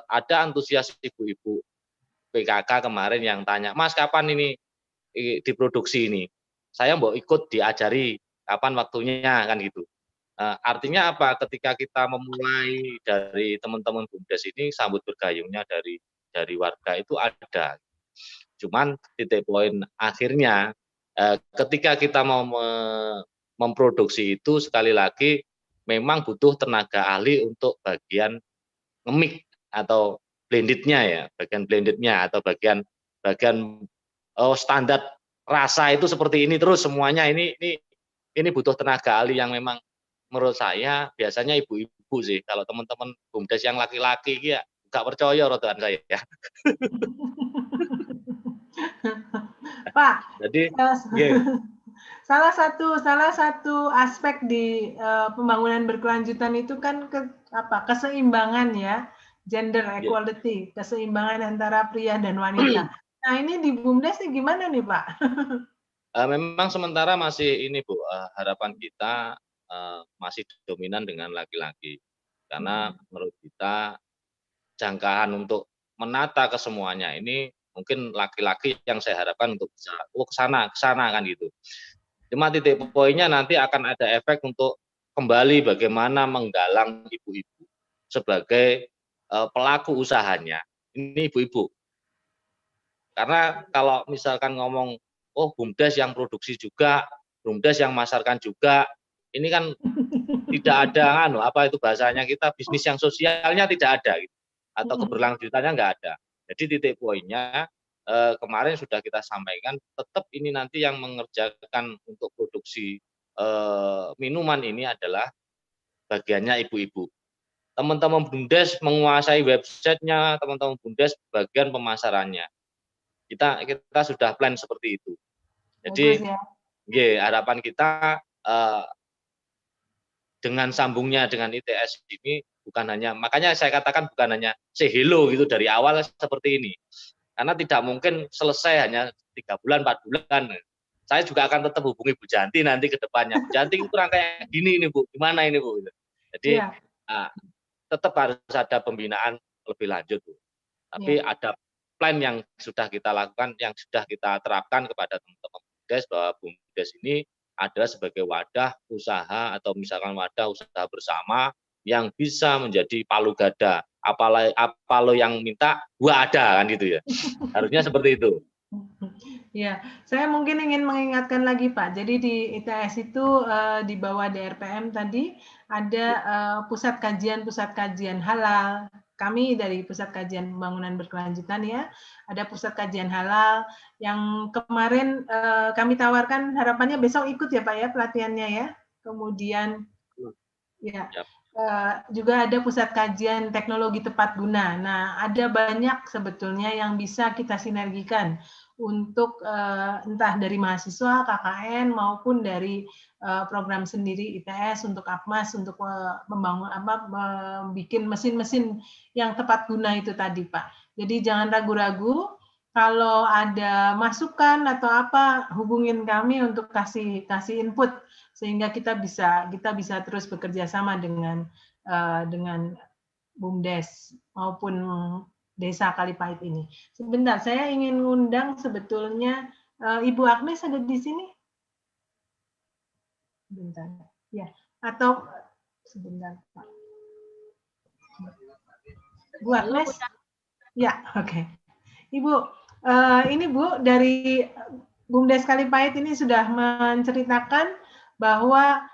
S3: ada antusias ibu-ibu PKK kemarin yang tanya, "Mas, kapan ini diproduksi ini? Saya mau ikut diajari kapan waktunya," kan gitu. Artinya apa? Ketika kita memulai dari teman-teman BUMDes ini sambut bergayungnya dari warga itu ada. Cuman titik poin akhirnya ketika kita mau memproduksi itu sekali lagi memang butuh tenaga ahli untuk bagian ngemik atau blendednya ya, bagian blendednya atau bagian standar rasa itu seperti ini terus semuanya ini butuh tenaga ahli yang memang menurut saya biasanya ibu-ibu sih. Kalau teman-teman BUMDes yang laki-laki ya nggak percaya rotan saya ya.
S1: Pak,
S3: Jadi yeah.
S1: salah satu aspek di pembangunan berkelanjutan itu kan keseimbangan ya, gender equality, keseimbangan antara pria dan wanita. Nah ini di BUMDes nih gimana nih Pak?
S3: Memang sementara masih ini Bu, harapan kita masih dominan dengan laki-laki. Karena menurut kita jangkaan untuk menata kesemuanya ini mungkin laki-laki yang saya harapkan untuk bisa ke sana kan gitu. Cuma titik poinnya nanti akan ada efek untuk kembali bagaimana menggalang ibu-ibu sebagai pelaku usahanya. Ini ibu-ibu. Karena kalau misalkan ngomong, oh BUMDes yang produksi juga, BUMDes yang masarkan juga, ini kan tidak ada apa itu bahasanya kita bisnis yang sosialnya tidak ada gitu. Atau keberlanjutannya nggak ada. Jadi titik poinnya kemarin sudah kita sampaikan tetap ini nanti yang mengerjakan untuk produksi minuman ini adalah bagiannya ibu-ibu. Teman-teman BUMDes menguasai websitenya, teman-teman BUMDes bagian pemasarannya. Kita sudah plan seperti itu. Jadi harapan kita dengan sambungnya dengan ITS ini bukan hanya, makanya saya katakan bukan hanya say hello gitu dari awal seperti ini. Karena tidak mungkin selesai hanya 3 bulan, 4 bulan. Saya juga akan tetap hubungi Bu Janti nanti ke depannya. Bu Janti kurang kayak gini ini Bu, gimana ini Bu. Jadi tetap harus ada pembinaan lebih lanjut Bu. Tapi ada plan yang sudah kita lakukan, yang sudah kita terapkan kepada teman-teman BUMDes bahwa BUMDes ini adalah sebagai wadah usaha atau misalkan wadah usaha bersama yang bisa menjadi palu gada. Apa lo yang minta, gua ada kan gitu ya. Harusnya seperti itu.
S1: Ya, saya mungkin ingin mengingatkan lagi Pak. Jadi di ITS itu di bawah DRPM tadi ada pusat kajian halal. Kami dari Pusat Kajian Pembangunan Berkelanjutan ya, ada pusat kajian halal yang kemarin kami tawarkan, harapannya besok ikut ya Pak ya pelatihannya ya. Kemudian ya juga ada pusat kajian teknologi tepat guna. Nah, ada banyak sebetulnya yang bisa kita sinergikan untuk entah dari mahasiswa, KKN maupun dari program sendiri ITS untuk APMAS untuk membangun bikin mesin-mesin yang tepat guna itu tadi Pak. Jadi jangan ragu-ragu kalau ada masukan atau apa hubungin kami untuk kasih input sehingga kita bisa terus bekerja sama dengan BUMDes maupun Desa Kalipahit ini. Sebentar, saya ingin ngundang sebetulnya Ibu Agnes ada di sini. Sebentar, ya. Atau sebentar, Pak. Bu Agnes, ya, oke. Ibu, ini Bu dari BUMDes Kalipahit ini sudah menceritakan bahwa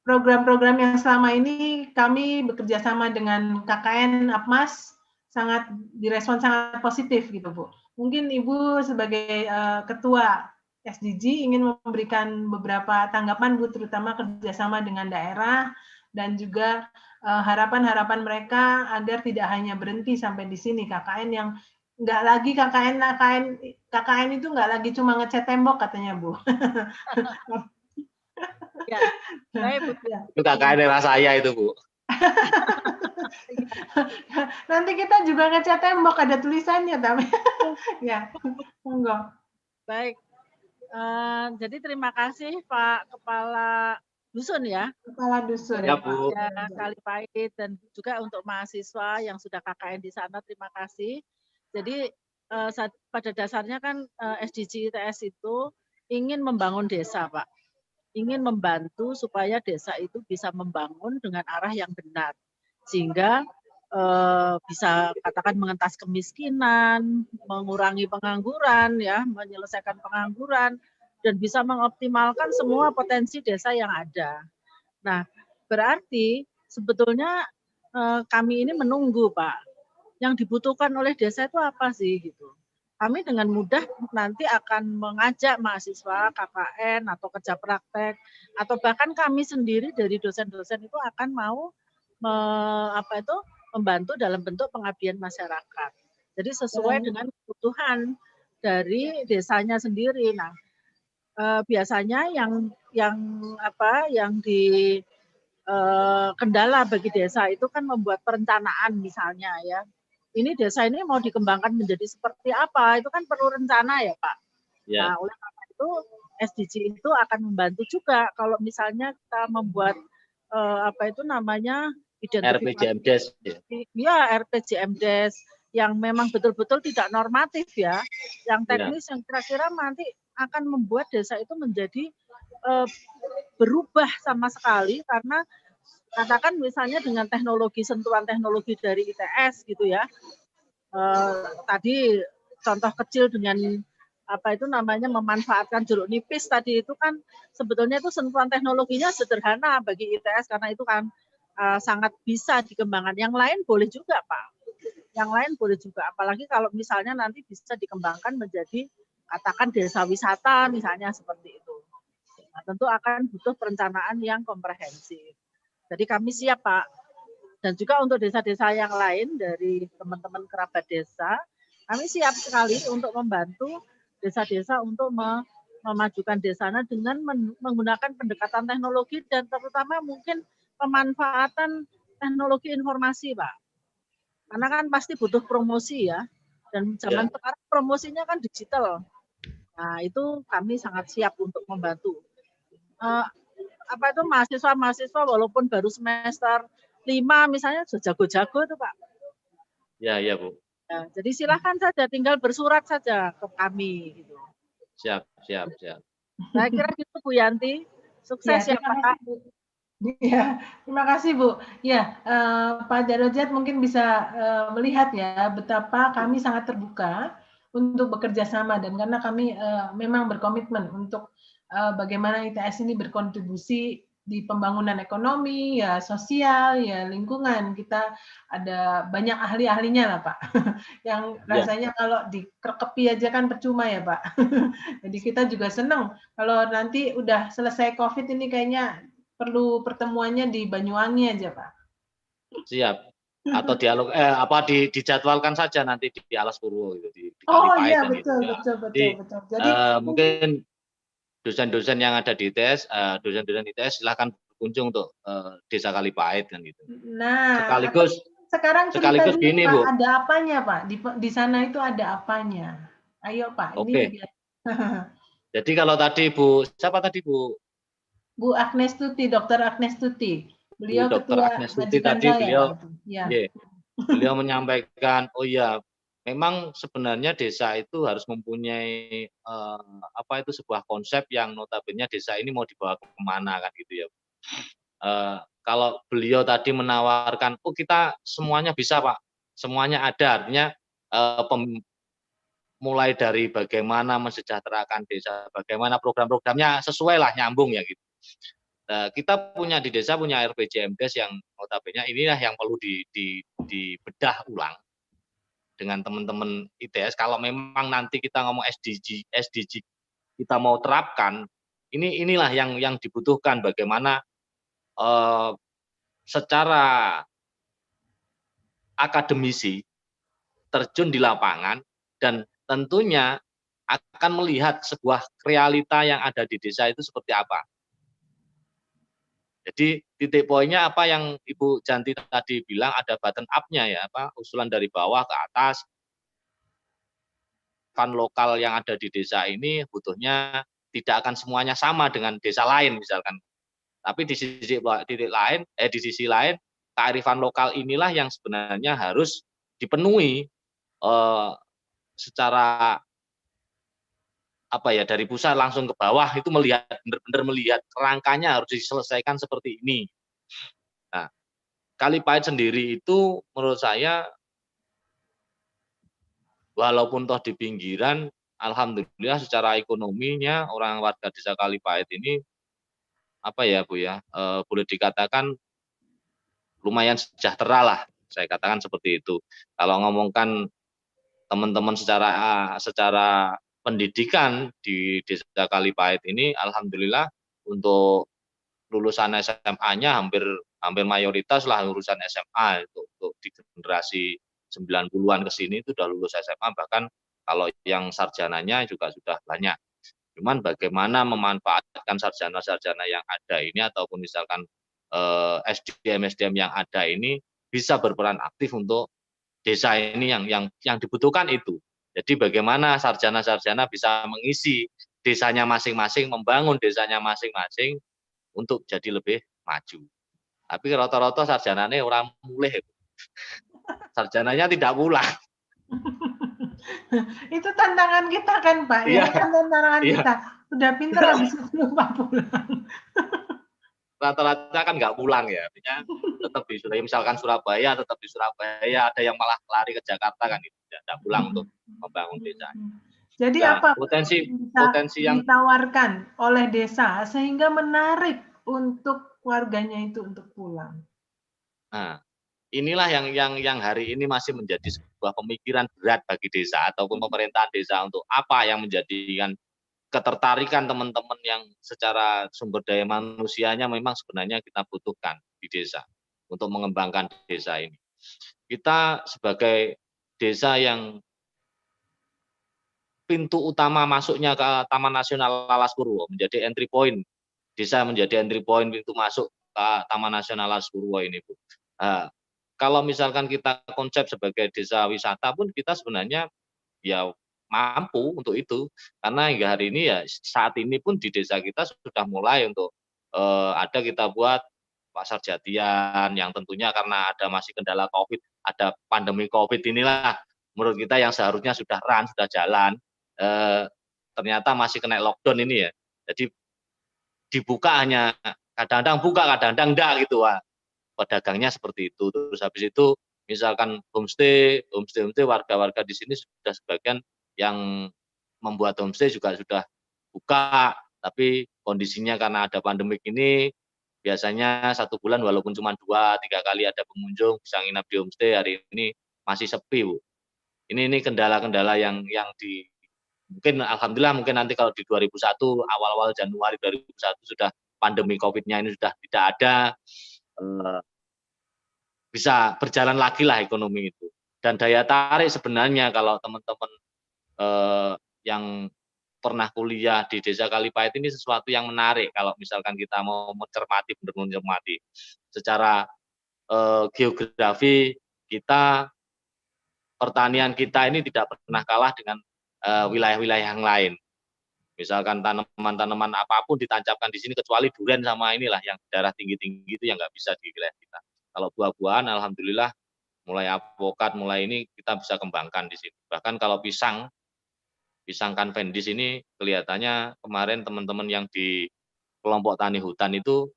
S1: program-program yang selama ini kami bekerja sama dengan KKN Apmas sangat direspon sangat positif gitu Bu. Mungkin Ibu sebagai ketua SDG ingin memberikan beberapa tanggapan Bu, terutama kerjasama dengan daerah dan juga harapan-harapan mereka agar tidak hanya berhenti sampai di sini KKN yang nggak lagi KKN itu nggak lagi cuma ngecat tembok katanya Bu.
S4: Ya, baik Bu.
S3: Itu KKN era saya itu Bu.
S1: Nanti kita juga ngecat tembok ada tulisannya tapi ya monggo.
S4: Baik. Jadi terima kasih Pak Kepala Dusun ya.
S1: Kepala Dusun.
S3: Ya Bu.
S4: Kalipait dan juga untuk mahasiswa yang sudah KKN di sana terima kasih. Jadi pada dasarnya kan SDG ITS itu ingin membangun desa Pak. Ingin membantu supaya desa itu bisa membangun dengan arah yang benar. Sehingga bisa katakan mengentas kemiskinan, mengurangi pengangguran, ya, menyelesaikan pengangguran, dan bisa mengoptimalkan semua potensi desa yang ada. Nah, berarti sebetulnya kami ini menunggu, Pak. Yang dibutuhkan oleh desa itu apa sih, gitu. Kami dengan mudah nanti akan mengajak mahasiswa KKN atau kerja praktek, atau bahkan kami sendiri dari dosen-dosen itu akan mau membantu dalam bentuk pengabdian masyarakat. Jadi sesuai dengan kebutuhan dari desanya sendiri. Nah, biasanya yang di kendala bagi desa itu kan membuat perencanaan misalnya ya. Ini desa ini mau dikembangkan menjadi seperti apa, itu kan perlu rencana ya Pak. Ya. Nah, oleh karena itu SDG itu akan membantu juga kalau misalnya kita membuat
S3: RPJMDes.
S4: Ya, RPJMDes yang memang betul-betul tidak normatif ya, yang teknis yang kira-kira nanti akan membuat desa itu menjadi berubah sama sekali karena katakan misalnya dengan teknologi sentuhan teknologi dari ITS gitu ya. Tadi contoh kecil dengan memanfaatkan jeruk nipis tadi itu kan sebetulnya itu sentuhan teknologinya sederhana bagi ITS karena itu kan sangat bisa dikembangkan. Yang lain boleh juga Pak. Yang lain boleh juga apalagi kalau misalnya nanti bisa dikembangkan menjadi katakan desa wisata misalnya seperti itu. Nah, tentu akan butuh perencanaan yang komprehensif. Jadi kami siap Pak. Dan juga untuk desa-desa yang lain dari teman-teman kerabat desa, kami siap sekali untuk membantu desa-desa untuk memajukan desanya dengan menggunakan pendekatan teknologi dan terutama mungkin pemanfaatan teknologi informasi Pak. Karena kan pasti butuh promosi ya. Dan zaman sekarang promosinya kan digital. Nah itu kami sangat siap untuk membantu. Mahasiswa-mahasiswa walaupun baru semester 5 misalnya sudah jago-jago tuh Pak.
S3: Ya Bu.
S4: Ya, jadi silakan saja tinggal bersurat saja ke kami gitu.
S3: Siap.
S4: Saya kira gitu Bu Yanti. Sukses ya Pak.
S1: Ya, terima kasih Bu. Ya, Pak Darajat mungkin bisa melihat ya betapa kami sangat terbuka untuk bekerja sama dan karena kami memang berkomitmen untuk bagaimana ITS ini berkontribusi di pembangunan ekonomi, ya sosial, ya lingkungan. Kita ada banyak ahli-ahlinya lah Pak, yang rasanya kalau dikerekepi aja kan percuma ya Pak. Jadi kita juga senang kalau nanti udah selesai COVID ini kayaknya perlu pertemuannya di Banyuwangi aja Pak.
S3: Siap. Atau dialog dijadwalkan saja nanti di Alas Purwo gitu di
S1: Kalipait. Oh iya betul.
S3: Jadi mungkin dosen-dosen yang ada di ITS, dosen-dosen ITS silakan berkunjung untuk Desa Kalipait kan gitu.
S1: Nah, sekarang cerita dulu gini, Pak, Bu. Ada apanya Pak? Di sana itu ada apanya? Ayo Pak.
S3: Oke. Jadi kalau tadi siapa tadi Bu?
S1: Bu Agnes Tuti, Dr. Agnes Tuti. Beliau
S3: Bu Dr. Agnes Tuti tadi beliau menyampaikan, oh ya, memang sebenarnya desa itu harus mempunyai sebuah konsep yang notabene desa ini mau dibawa kemana kan gitu ya. Kalau beliau tadi menawarkan, oh kita semuanya bisa Pak, semuanya ada, artinya mulai dari bagaimana mensejahterakan desa, bagaimana program-programnya sesuai lah, nyambung ya gitu. Kita punya di desa punya RPJMdes yang notabene inilah yang perlu dibedah ulang dengan teman-teman ITS. Kalau memang nanti kita ngomong SDG kita mau terapkan, inilah yang dibutuhkan, bagaimana secara akademisi terjun di lapangan dan tentunya akan melihat sebuah realita yang ada di desa itu seperti apa. Jadi titik poinnya apa yang Ibu Janti tadi bilang, ada bottom up-nya ya, usulan dari bawah ke atas. Fund lokal yang ada di desa ini butuhnya tidak akan semuanya sama dengan desa lain misalkan. Tapi di sisi lain kearifan lokal inilah yang sebenarnya harus dipenuhi secara dari pusat langsung ke bawah, itu benar-benar melihat kerangkanya harus diselesaikan seperti ini. Nah, Kalipahit sendiri itu menurut saya walaupun toh di pinggiran, alhamdulillah secara ekonominya orang warga desa Kalipahit ini Bu ya, boleh dikatakan lumayan sejahtera lah, saya katakan seperti itu. Kalau ngomongkan teman-teman secara pendidikan di desa Kalipahit ini, alhamdulillah untuk lulusan SMA-nya hampir mayoritas lah lulusan SMA untuk di generasi 90-an ke sini itu sudah lulus SMA, bahkan kalau yang sarjananya juga sudah banyak. Cuman bagaimana memanfaatkan sarjana-sarjana yang ada ini ataupun misalkan SDM yang ada ini bisa berperan aktif untuk desa ini yang dibutuhkan itu. Jadi bagaimana sarjana-sarjana bisa mengisi desanya masing-masing, membangun desanya masing-masing untuk jadi lebih maju. Tapi rata-rata sarjananya orang mulih. Sarjananya tidak pulang.
S1: Itu tantangan kita kan Pak, ya kan tantangan kita. Udah pinter habis itu lupa pulang.
S3: Rata-rata kan nggak pulang ya, artinya tetap di Surabaya, misalkan Surabaya tetap di Surabaya, ada yang malah lari ke Jakarta kan, itu tidak pulang untuk membangun desa.
S1: Jadi apa potensi yang ditawarkan oleh desa sehingga menarik untuk warganya itu untuk pulang?
S3: Nah, inilah yang hari ini masih menjadi sebuah pemikiran berat bagi desa ataupun pemerintahan desa, untuk apa yang menjadikan ketertarikan teman-teman yang secara sumber daya manusianya memang sebenarnya kita butuhkan di desa untuk mengembangkan desa ini. Kita sebagai desa yang pintu utama masuknya ke Taman Nasional Lalas Purwo, menjadi entry point, desa menjadi entry point pintu masuk ke Taman Nasional Lalas Purwo ini, Bu. Kalau misalkan kita konsep sebagai desa wisata pun kita sebenarnya ya mampu untuk itu, karena hingga hari ini ya saat ini pun di desa kita sudah mulai untuk ada kita buat pasar jatian yang tentunya karena ada masih kendala COVID, ada pandemi COVID inilah menurut kita yang seharusnya sudah jalan, ternyata masih kena lockdown ini ya. Jadi dibuka hanya kadang-kadang buka, kadang-kadang enggak gitu, Wak. Pedagangnya seperti itu. Terus habis itu misalkan homestay warga-warga di sini sudah sebagian yang membuat homestay juga sudah buka, tapi kondisinya karena ada pandemik ini biasanya 1 bulan walaupun cuma 2-3 kali ada pengunjung bisa nginap di homestay, hari ini masih sepi, Bu. Ini kendala-kendala yang mungkin alhamdulillah mungkin nanti kalau di 2001 awal-awal Januari 2001 sudah pandemi COVID-nya ini sudah tidak ada, bisa berjalan lagi lah ekonomi itu. Dan daya tarik sebenarnya kalau teman-teman yang pernah kuliah di desa Kalipahit ini sesuatu yang menarik kalau misalkan kita mau mencermati, benar-benar mencermati secara geografi kita, pertanian kita ini tidak pernah kalah dengan wilayah-wilayah yang lain. Misalkan tanaman-tanaman apapun ditancapkan di sini kecuali durian sama inilah yang daerah tinggi-tinggi itu yang nggak bisa di wilayah kita. Kalau buah-buahan alhamdulillah mulai avokat, mulai ini kita bisa kembangkan di sini. Bahkan kalau pisang Cavendish ini kelihatannya kemarin teman-teman yang di kelompok tani hutan itu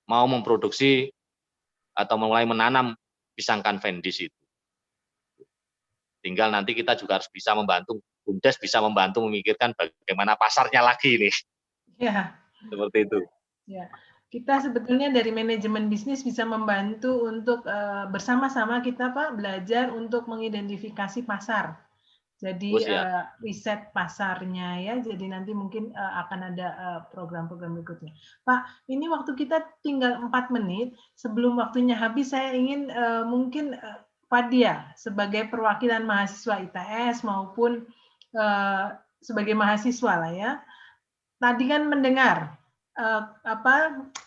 S3: mau memproduksi atau mulai menanam pisang Cavendish itu. Tinggal nanti kita juga harus bisa membantu BUMDes bisa membantu memikirkan bagaimana pasarnya lagi nih.
S1: Ya.
S3: Seperti itu.
S1: Ya, kita sebetulnya dari manajemen bisnis bisa membantu untuk bersama-sama kita Pak belajar untuk mengidentifikasi pasar. Jadi riset pasarnya ya. Jadi nanti mungkin akan ada program-program berikutnya. Pak, ini waktu kita tinggal 4 menit. Sebelum waktunya habis, saya ingin mungkin Pak Dia sebagai perwakilan mahasiswa ITS maupun sebagai mahasiswa lah ya. Tadi kan mendengar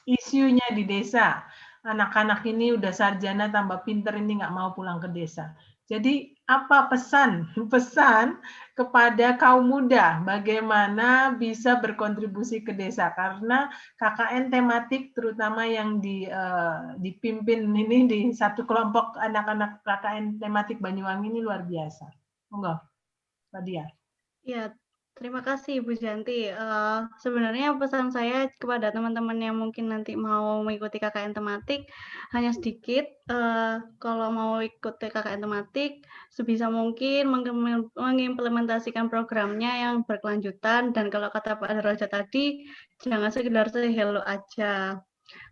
S1: isunya di desa, anak-anak ini udah sarjana tambah pinter ini nggak mau pulang ke desa. Jadi apa pesan kepada kaum muda bagaimana bisa berkontribusi ke desa, karena KKN tematik terutama yang dipimpin ini di satu kelompok anak-anak KKN tematik Banyuwangi ini luar biasa. Monggo, Pak Dia.
S2: Ya, terima kasih Ibu Janti. Sebenarnya pesan saya kepada teman-teman yang mungkin nanti mau mengikuti KKN tematik hanya sedikit. Kalau mau ikuti KKN tematik, sebisa mungkin mengimplementasikan programnya yang berkelanjutan, dan kalau kata Pak Daroja tadi, jangan sekedar say hello aja.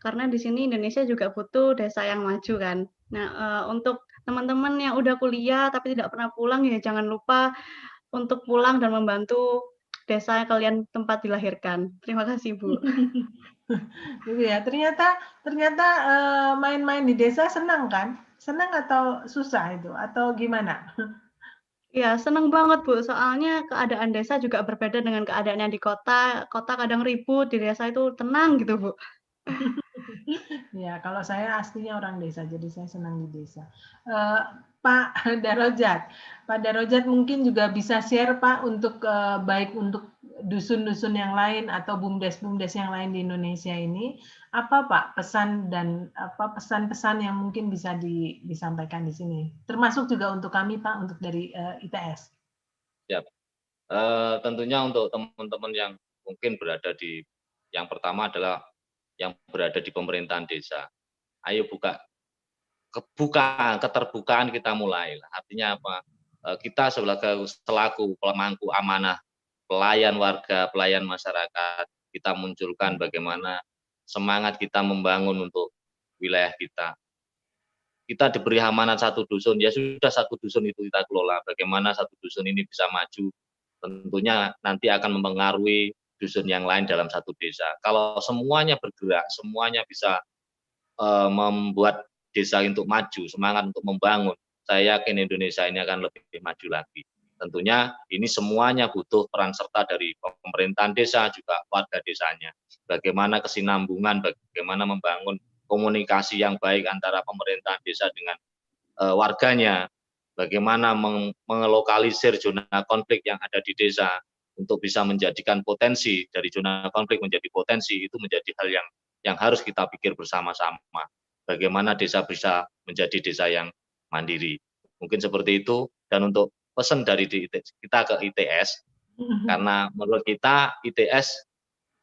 S2: Karena di sini Indonesia juga butuh desa yang maju kan. Nah, untuk teman-teman yang udah kuliah tapi tidak pernah pulang, ya jangan lupa untuk pulang dan membantu desa yang kalian tempat dilahirkan. Terima kasih, Bu.
S1: Gitu ya. Ternyata main-main di desa senang kan? Senang atau susah itu? Atau gimana?
S2: Ya, senang banget, Bu. Soalnya keadaan desa juga berbeda dengan keadaan yang di kota. Kota kadang ribut, di desa itu tenang gitu, Bu.
S1: Ya, kalau saya aslinya orang desa, jadi saya senang di desa. Pak Darojat mungkin juga bisa share Pak untuk baik untuk dusun-dusun yang lain atau bumdes-bumdes yang lain di Indonesia ini, apa Pak pesan dan apa pesan-pesan yang mungkin bisa disampaikan di sini, termasuk juga untuk kami Pak, untuk dari ITS.
S3: Ya, tentunya untuk teman-teman yang mungkin berada di, yang pertama adalah yang berada di pemerintahan desa. Ayo keterbukaan kita mulai. Artinya apa? Kita selaku pemangku amanah, pelayan warga, pelayan masyarakat, kita munculkan bagaimana semangat kita membangun untuk wilayah kita. Kita diberi amanat satu dusun, ya sudah satu dusun itu kita kelola. Bagaimana satu dusun ini bisa maju, tentunya nanti akan mempengaruhi dusun yang lain dalam satu desa. Kalau semuanya bergerak, semuanya bisa membuat desa untuk maju, semangat untuk membangun, saya yakin Indonesia ini akan lebih maju lagi. Tentunya ini semuanya butuh peran serta dari pemerintahan desa, juga warga desanya. Bagaimana kesinambungan, bagaimana membangun komunikasi yang baik antara pemerintahan desa dengan warganya, bagaimana mengelokalisir zona konflik yang ada di desa untuk bisa menjadikan potensi dari zona konflik menjadi potensi, itu menjadi hal yang harus kita pikir bersama-sama. Bagaimana desa bisa menjadi desa yang mandiri. Mungkin seperti itu. Dan untuk pesan dari kita ke ITS, karena menurut kita ITS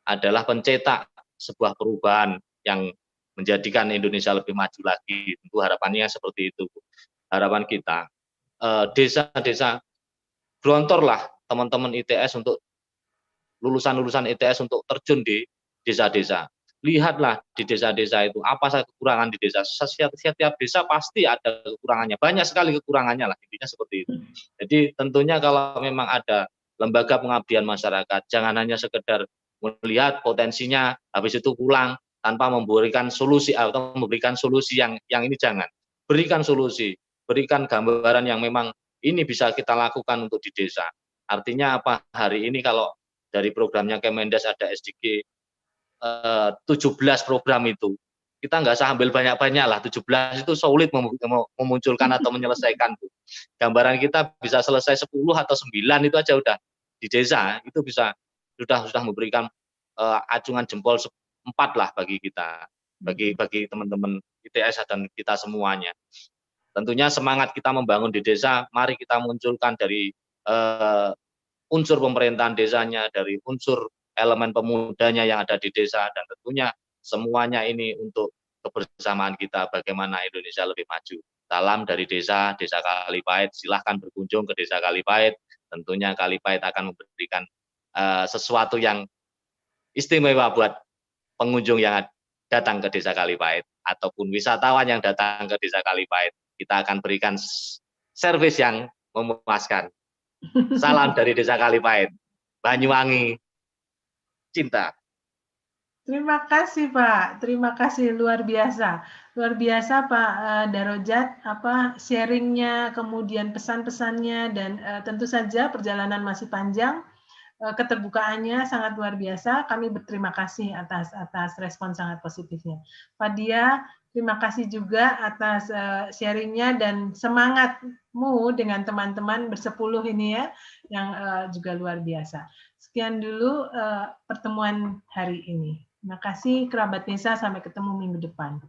S3: adalah pencetak sebuah perubahan yang menjadikan Indonesia lebih maju lagi. Tentu harapannya seperti itu. Harapan kita, desa-desa, gelontorlah teman-teman ITS untuk lulusan-lulusan ITS untuk terjun di desa-desa. Lihatlah di desa-desa itu apa saja kekurangan di desa. Setiap desa pasti ada kekurangannya. Banyak sekali kekurangannya lah, intinya seperti itu. Jadi tentunya kalau memang ada lembaga pengabdian masyarakat, jangan hanya sekedar melihat potensinya habis itu pulang tanpa memberikan solusi atau memberikan solusi yang ini, jangan. Berikan solusi, berikan gambaran yang memang ini bisa kita lakukan untuk di desa. Artinya apa? Hari ini kalau dari programnya Kemendes ada SDG 17 program itu, kita nggak usah ambil banyak-banyak lah, 17 itu sulit memunculkan atau menyelesaikan. Gambaran kita bisa selesai 10 atau 9 itu aja udah di desa, itu bisa sudah memberikan acungan jempol 4 lah bagi kita, bagi teman-teman ITS dan kita semuanya. Tentunya semangat kita membangun di desa, mari kita munculkan dari unsur pemerintahan desanya, dari unsur elemen pemudanya yang ada di desa, dan tentunya semuanya ini untuk kebersamaan kita bagaimana Indonesia lebih maju. Salam dari desa Kalipait, silahkan berkunjung ke desa Kalipait, Tentunya Kali Pahit akan memberikan sesuatu yang istimewa buat pengunjung yang datang ke Desa Kali Pahit ataupun wisatawan yang datang ke Desa Kali Pahit. Kita akan berikan servis yang memuaskan. Salam dari Desa Kali Pahit, Banyuwangi, cinta.
S1: Terima kasih Pak, terima kasih luar biasa Pak Darojat, sharingnya, kemudian pesan-pesannya, dan tentu saja perjalanan masih panjang, keterbukaannya sangat luar biasa. Kami berterima kasih atas respon sangat positifnya. Pak Dia, terima kasih juga atas sharingnya dan semangatmu dengan teman-teman bersepuluh ini ya, yang juga luar biasa. Sekian dulu pertemuan hari ini. Terima kasih kerabat desa, sampai ketemu minggu depan.